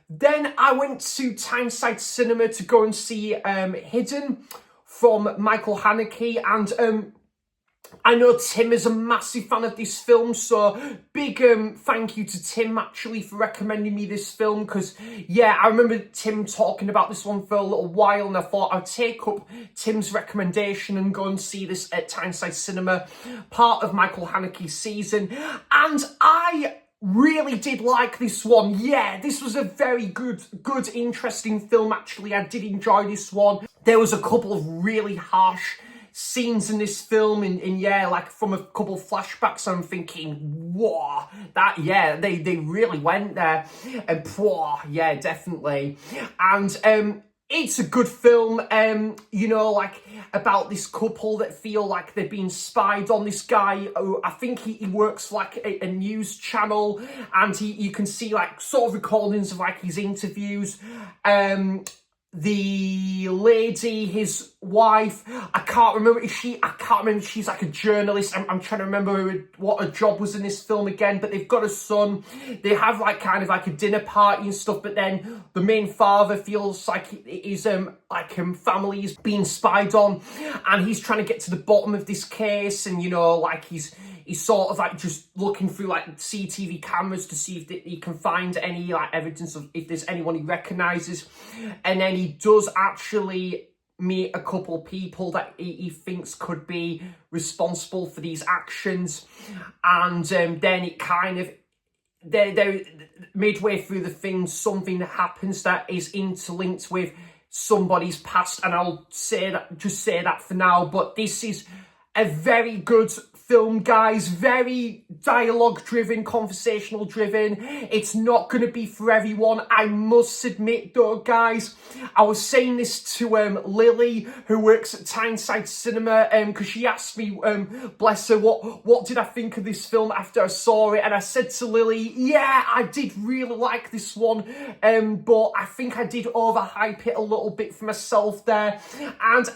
Then I went to Tyneside Cinema to go and see Hidden from Michael Haneke, and I know Tim is a massive fan of this film, so big thank you to Tim, actually, for recommending me this film, because, yeah, I remember Tim talking about this one for a little while, and I thought I'd take up Tim's recommendation and go and see this at Tyneside Cinema, part of Michael Haneke's season, and I really did like this one. Yeah, this was a very good, interesting film, actually. I did enjoy this one. There was a couple of really harsh scenes in this film, and like from a couple of flashbacks, I'm thinking, whoa, they really went there. And definitely. And it's a good film, about this couple that feel like they're being spied on. This guy, I think he works for like a news channel, and you can see like sort of recordings of like his interviews. The lady, his wife, I can't remember if she's like a journalist. I'm trying to remember what her job was in this film again, but they've got a son. They have like kind of like a dinner party and stuff, but then the main father feels like his family is being spied on, and he's trying to get to the bottom of this case, and he's sort of like just looking through like CCTV cameras to see if he can find any like evidence of if there's anyone he recognises. And then he does actually meet a couple people that he thinks could be responsible for these actions. And then it kind of, they're midway through the thing, something that happens that is interlinked with somebody's past. And I'll just say that for now. But this is a very good film, guys. Very dialogue driven, conversational driven. It's not going to be for everyone. I must admit though, guys, I was saying this to Lily, who works at Tyneside Cinema, because she asked me, bless her, what did I think of this film after I saw it, and I said to Lily, yeah, I did really like this one, but I think I did overhype it a little bit for myself there, and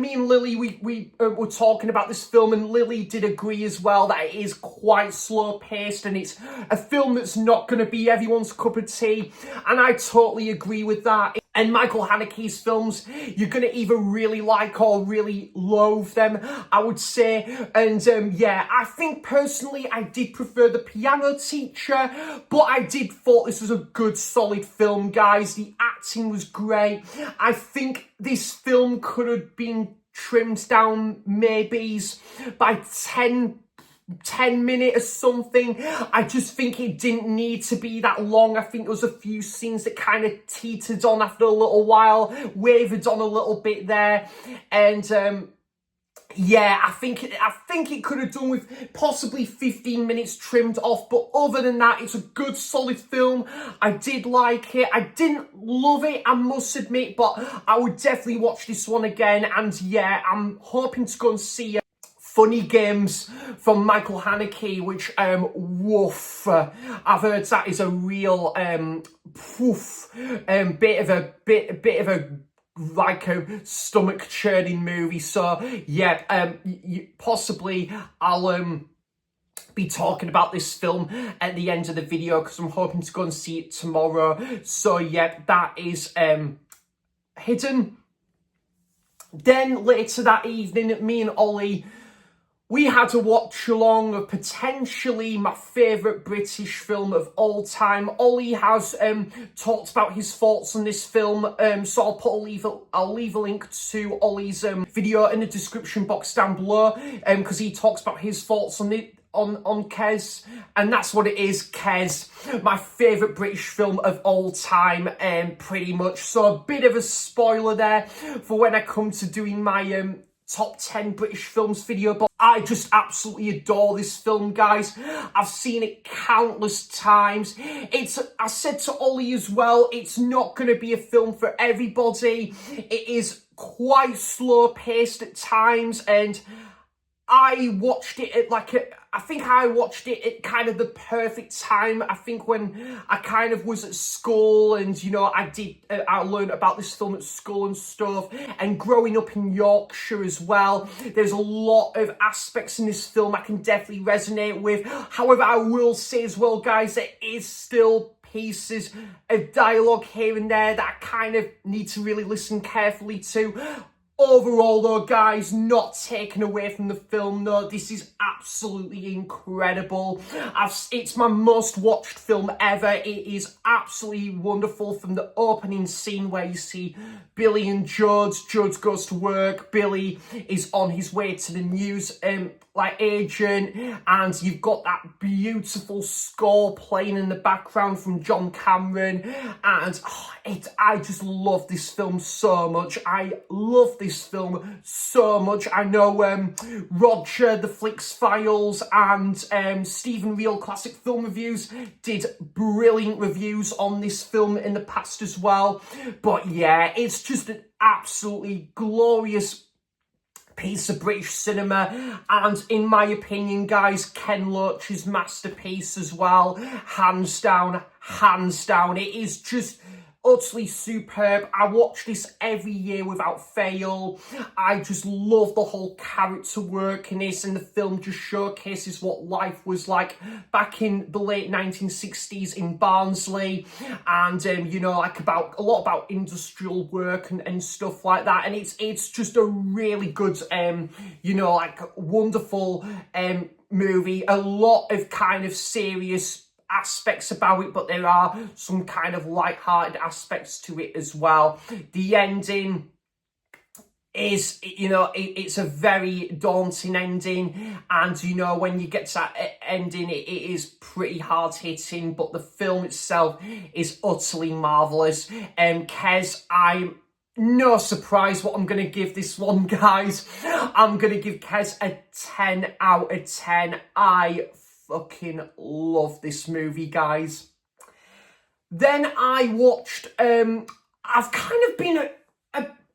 me and Lily, we were talking about this film, and Lily did agree as well that it is quite slow paced, and it's a film that's not going to be everyone's cup of tea, and I totally agree with that. And Michael Haneke's films, you're going to either really like or really loathe them, I would say. And yeah, I think personally I did prefer The Piano Teacher, but I did thought this was a good, solid film, guys. The acting was great. I think this film could have been trimmed down maybe by 10 minutes or something. I just think it didn't need to be that long. I think there was a few scenes that kind of teetered on after a little while, wavered on a little bit there, and yeah, I think it could have done with possibly 15 minutes trimmed off, but other than that, it's a good, solid film. I did like it. I didn't love it, I must admit, but I would definitely watch this one again, and yeah, I'm hoping to go and see Funny Games from Michael Haneke, which woof, I've heard that is a real bit of a like a stomach churning movie. So yeah, possibly I'll be talking about this film at the end of the video, because I'm hoping to go and see it tomorrow. So yeah, that is Hidden. Then later that evening, me and Ollie, we had a watch along of potentially my favourite British film of all time. Ollie has talked about his thoughts on this film, so I'll leave a link to Ollie's video in the description box down below, because he talks about his thoughts on it. On Kes, and that's what it is, Kes, my favourite British film of all time, pretty much. So a bit of a spoiler there for when I come to doing my top 10 British films video, but I just absolutely adore this film, guys. I've seen it countless times. I said to Ollie as well, it's not going to be a film for everybody. It is quite slow paced at times, and I watched it at I think I watched it at kind of the perfect time. I think when I kind of was at school, and, you know, I learned about this film at school and stuff, and growing up in Yorkshire as well, there's a lot of aspects in this film I can definitely resonate with. However, I will say as well, guys, there is still pieces of dialogue here and there that I kind of need to really listen carefully to. Overall though, guys, not taken away from the film though, this is absolutely incredible. It's my most watched film ever. It is absolutely wonderful, from the opening scene where you see Billy and Judge goes to work, Billy is on his way to the news agent, and you've got that beautiful score playing in the background from John Cameron, and I just love this film so much. I love this film so much. I know Roger, the Flicks Files, and Stephen Real Classic Film Reviews did brilliant reviews on this film in the past as well, but yeah, it's just an absolutely glorious piece of British cinema, and in my opinion, guys, Ken Loach's masterpiece as well, hands down. It is just utterly superb. I watch this every year without fail. I just love the whole character work in this, and the film just showcases what life was like back in the late 1960s in Barnsley, and you know, like a lot about industrial work and stuff like that, and it's just a really good you know, like wonderful movie. A lot of kind of serious aspects about it, but there are some kind of light-hearted aspects to it as well. The ending is, you know, it's a very daunting ending, and, you know, when you get to that ending, it is pretty hard-hitting, but the film itself is utterly marvellous. Kes, I'm no surprise what I'm going to give this one, guys. I'm going to give Kes a 10 out of 10. I fucking love this movie, guys. Then I watched, I've kind of been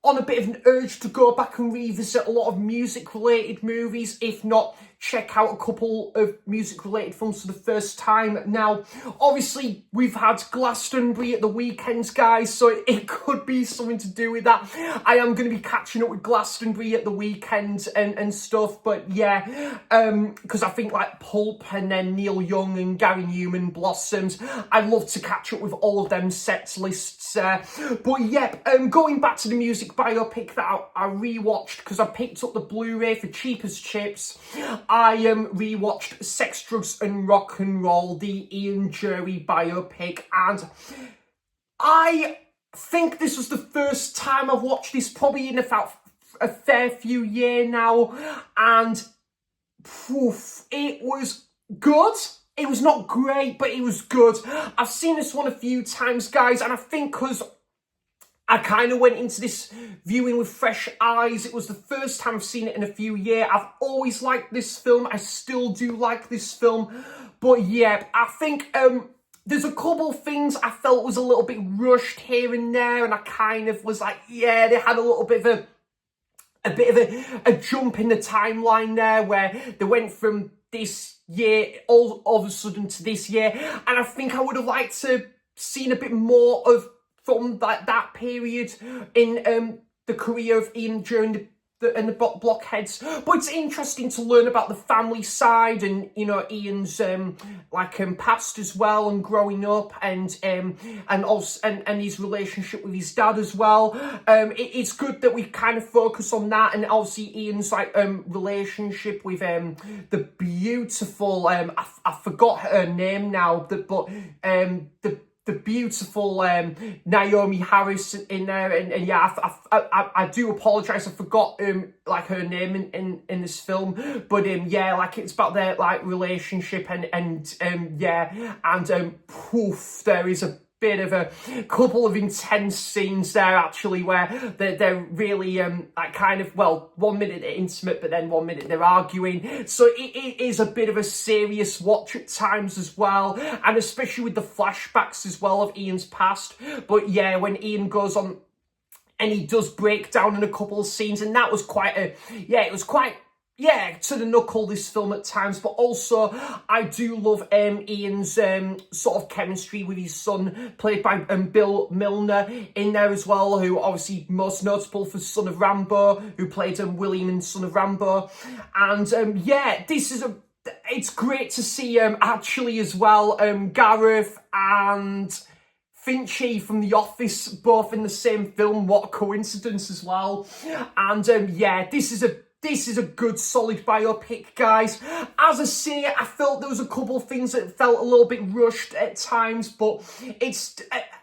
on a bit of an urge to go back and revisit a lot of music-related movies, if not check out a couple of music-related films for the first time. Now, obviously, we've had Glastonbury at the weekends, guys, so it could be something to do with that. I am going to be catching up with Glastonbury at the weekend and stuff, but yeah, because I think like Pulp and then Neil Young and Gary Newman Blossoms, I'd love to catch up with all of them set lists. But yeah, going back to the music biopic that I rewatched because I picked up the Blu-ray for cheap as chips. I rewatched Sex, Drugs and Rock and Roll, the Ian Jury biopic, and I think this was the first time I've watched this, probably in about a fair few years now, and it was good. It was not great, but it was good. I've seen this one a few times, guys, and I think because I kind of went into this viewing with fresh eyes. It was the first time I've seen it in a few years. I've always liked this film. I still do like this film. But yeah, I think there's a couple things I felt was a little bit rushed here and there. And I kind of was like, yeah, they had a little bit of a jump in the timeline there where they went from this year all of a sudden to this year. And I think I would have liked to seen a bit more of from that period in the career of Ian during the Blockheads. But it's interesting to learn about the family side and, you know, Ian's past as well, and growing up, and also and his relationship with his dad as well. It's good that we kind of focus on that, and obviously Ian's relationship with the beautiful I forgot her name now, but the beautiful Naomi Harris in there, and yeah, I do apologise, I forgot her name in this film, but yeah, like it's about their relationship, and yeah, and poof, there is a bit of a couple of intense scenes there actually where they're really one minute they're intimate, but then 1 minute they're arguing, so it is a bit of a serious watch at times as well, and especially with the flashbacks as well of Ian's past. But yeah, when Ian goes on and he does break down in a couple of scenes, and that was quite to the knuckle, this film at times. But also, I do love Ian's sort of chemistry with his son, played by Bill Milner, in there as well, who obviously most notable for Son of Rambo, who played William in Son of Rambo. And yeah, it's great to see actually as well Gareth and Finchy from The Office both in the same film. What a coincidence as well. And yeah, this is a good, solid biopic, guys. As I say, I felt there was a couple of things that felt a little bit rushed at times, but it's,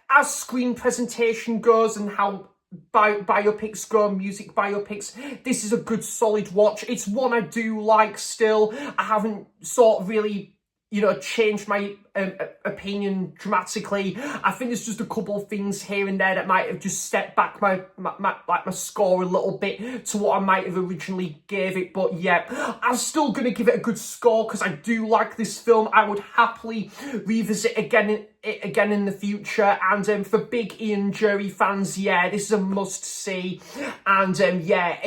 as screen presentation goes and how biopics go, music biopics, this is a good, solid watch. It's one I do like still. I haven't sort of really, changed my opinion dramatically. I think there's just a couple of things here and there that might have just stepped back my score a little bit to what I might have originally gave it. But yeah, I'm still going to give it a good score because I do like this film. I would happily revisit again in the future. And for big Ian Jury fans, yeah, this is a must see. And yeah,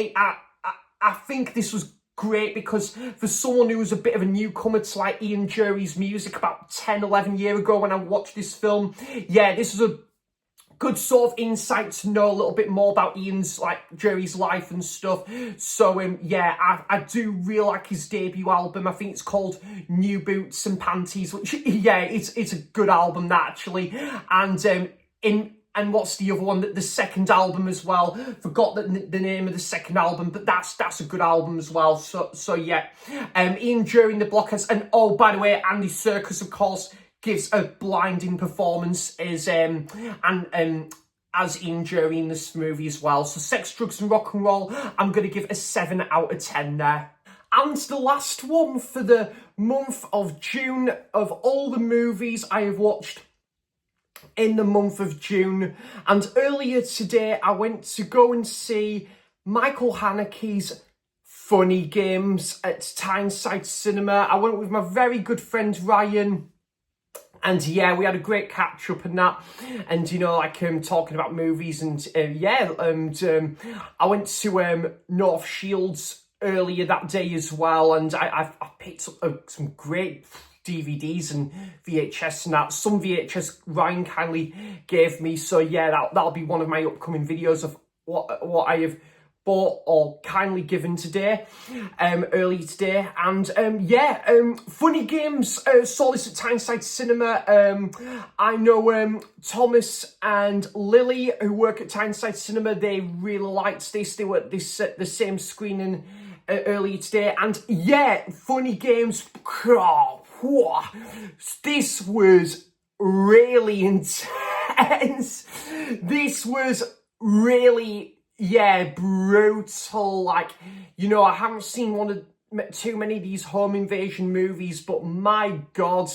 I think this was great because for someone who was a bit of a newcomer to Ian Jury's music about 10-11 years ago when I watched this film, yeah, this was a good sort of insight to know a little bit more about Ian's Jury's life and stuff. So yeah, I do really like his debut album. I think it's called New Boots and Panties, which yeah, it's a good album, that actually. And what's the other one? The second album as well. Forgot the name of the second album, but that's a good album as well. So yeah, Ian Jury, The Blockheads, and oh, by the way, Andy Serkis, of course, gives a blinding performance as Ian Jury in this movie as well. So Sex, Drugs and Rock and Roll, I'm going to give a 7 out of 10 there. And the last one for the month of June of all the movies I have watched in the month of June. And earlier today, I went to go and see Michael Haneke's Funny Games at Tyneside Cinema. I went with my very good friend Ryan. And yeah, we had a great catch up and that, and you know, like talking about movies and I went to North Shields earlier that day as well, and I picked up some great DVDs and VHS and that. Some VHS Ryan kindly gave me, so yeah, that'll be one of my upcoming videos of what I have bought or kindly given today, early today. And Funny Games, saw this at Tyneside Cinema. I know Thomas and Lily, who work at Tyneside Cinema, they really liked this. They were at this the same screening earlier today. And yeah, Funny Games, this was really intense. This was really, yeah, brutal. Like, you know, I haven't seen too many of these home invasion movies, but my God,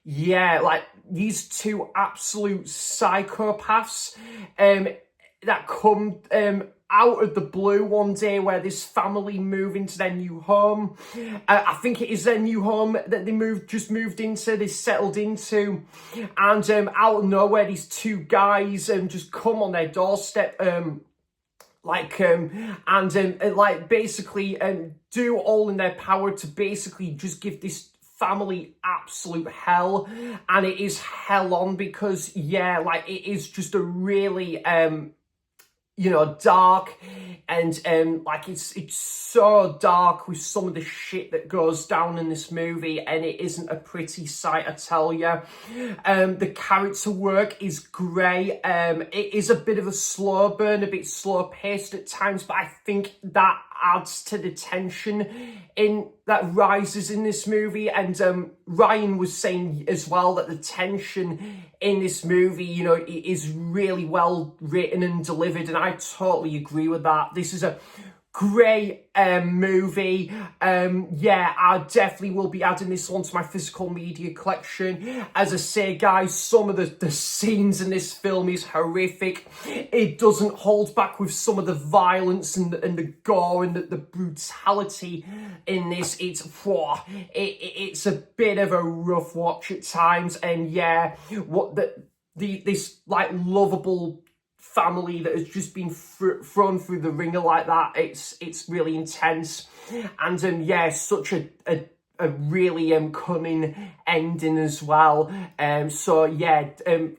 yeah, like these two absolute psychopaths that come out of the blue one day, where this family move into their new home. I think it is their new home that they just moved into, they settled into, and out of nowhere, these two guys just come on their doorstep, basically do all in their power to basically just give this family absolute hell. And it is hell on, because yeah, like it is just a really you know, dark, and like it's so dark with some of the shit that goes down in this movie, and it isn't a pretty sight, I tell you. The character work is great. It is a bit of a slow burn, a bit slow paced at times, but I think that adds to the tension that rises in this movie. And Ryan was saying as well that the tension in this movie, you know, is really well written and delivered, and I totally agree with that. This is a great movie. Yeah, I definitely will be adding this one to my physical media collection. As I say, guys, some of the scenes in this film is horrific. It doesn't hold back with some of the violence and the gore and the brutality in this. It's a bit of a rough watch at times, and yeah, this like lovable family that has just been thrown through the ringer like that, it's really intense. And yeah, such a really cunning ending as well. So yeah,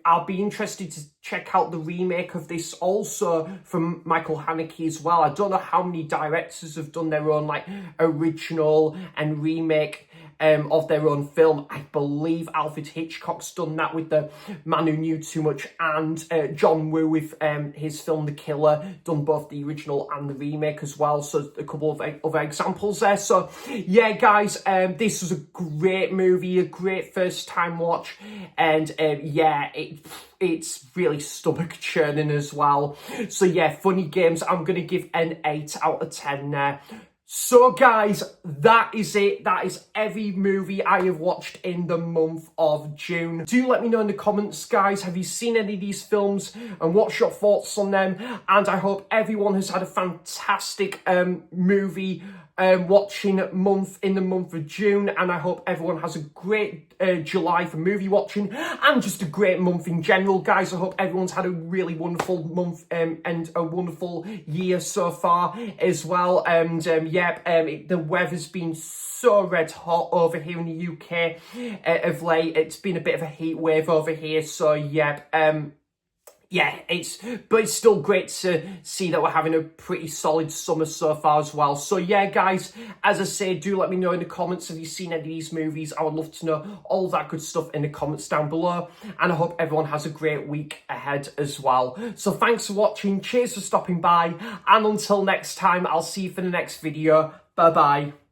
I'll be interested to check out the remake of this also from Michael Haneke as well. I don't know how many directors have done their own like original and remake of their own film. I believe Alfred Hitchcock's done that with The Man Who Knew Too Much, and John Woo with his film The Killer, done both the original and the remake as well. So a couple of other examples there. So yeah, guys, this was a great movie, a great first time watch, and yeah, it's really stomach churning as well. So yeah, Funny Games, I'm going to give an 8 out of 10 there. So guys, that is it. That is every movie I have watched in the month of June. Do let me know in the comments, guys, have you seen any of these films and what's your thoughts on them? And I hope everyone has had a fantastic movie watching month in the month of June, and I hope everyone has a great July for movie watching, and just a great month in general, guys. I hope everyone's had a really wonderful month and a wonderful year so far as well. And the weather's been so red hot over here in the UK of late. It's been a bit of a heat wave over here, so yeah, it's still great to see that we're having a pretty solid summer so far as well. So yeah, guys, as I say, do let me know in the comments, have you seen any of these movies? I would love to know all that good stuff in the comments down below, and I hope everyone has a great week ahead as well. So thanks for watching, cheers for stopping by, and until next time, I'll see you for the next video. Bye bye.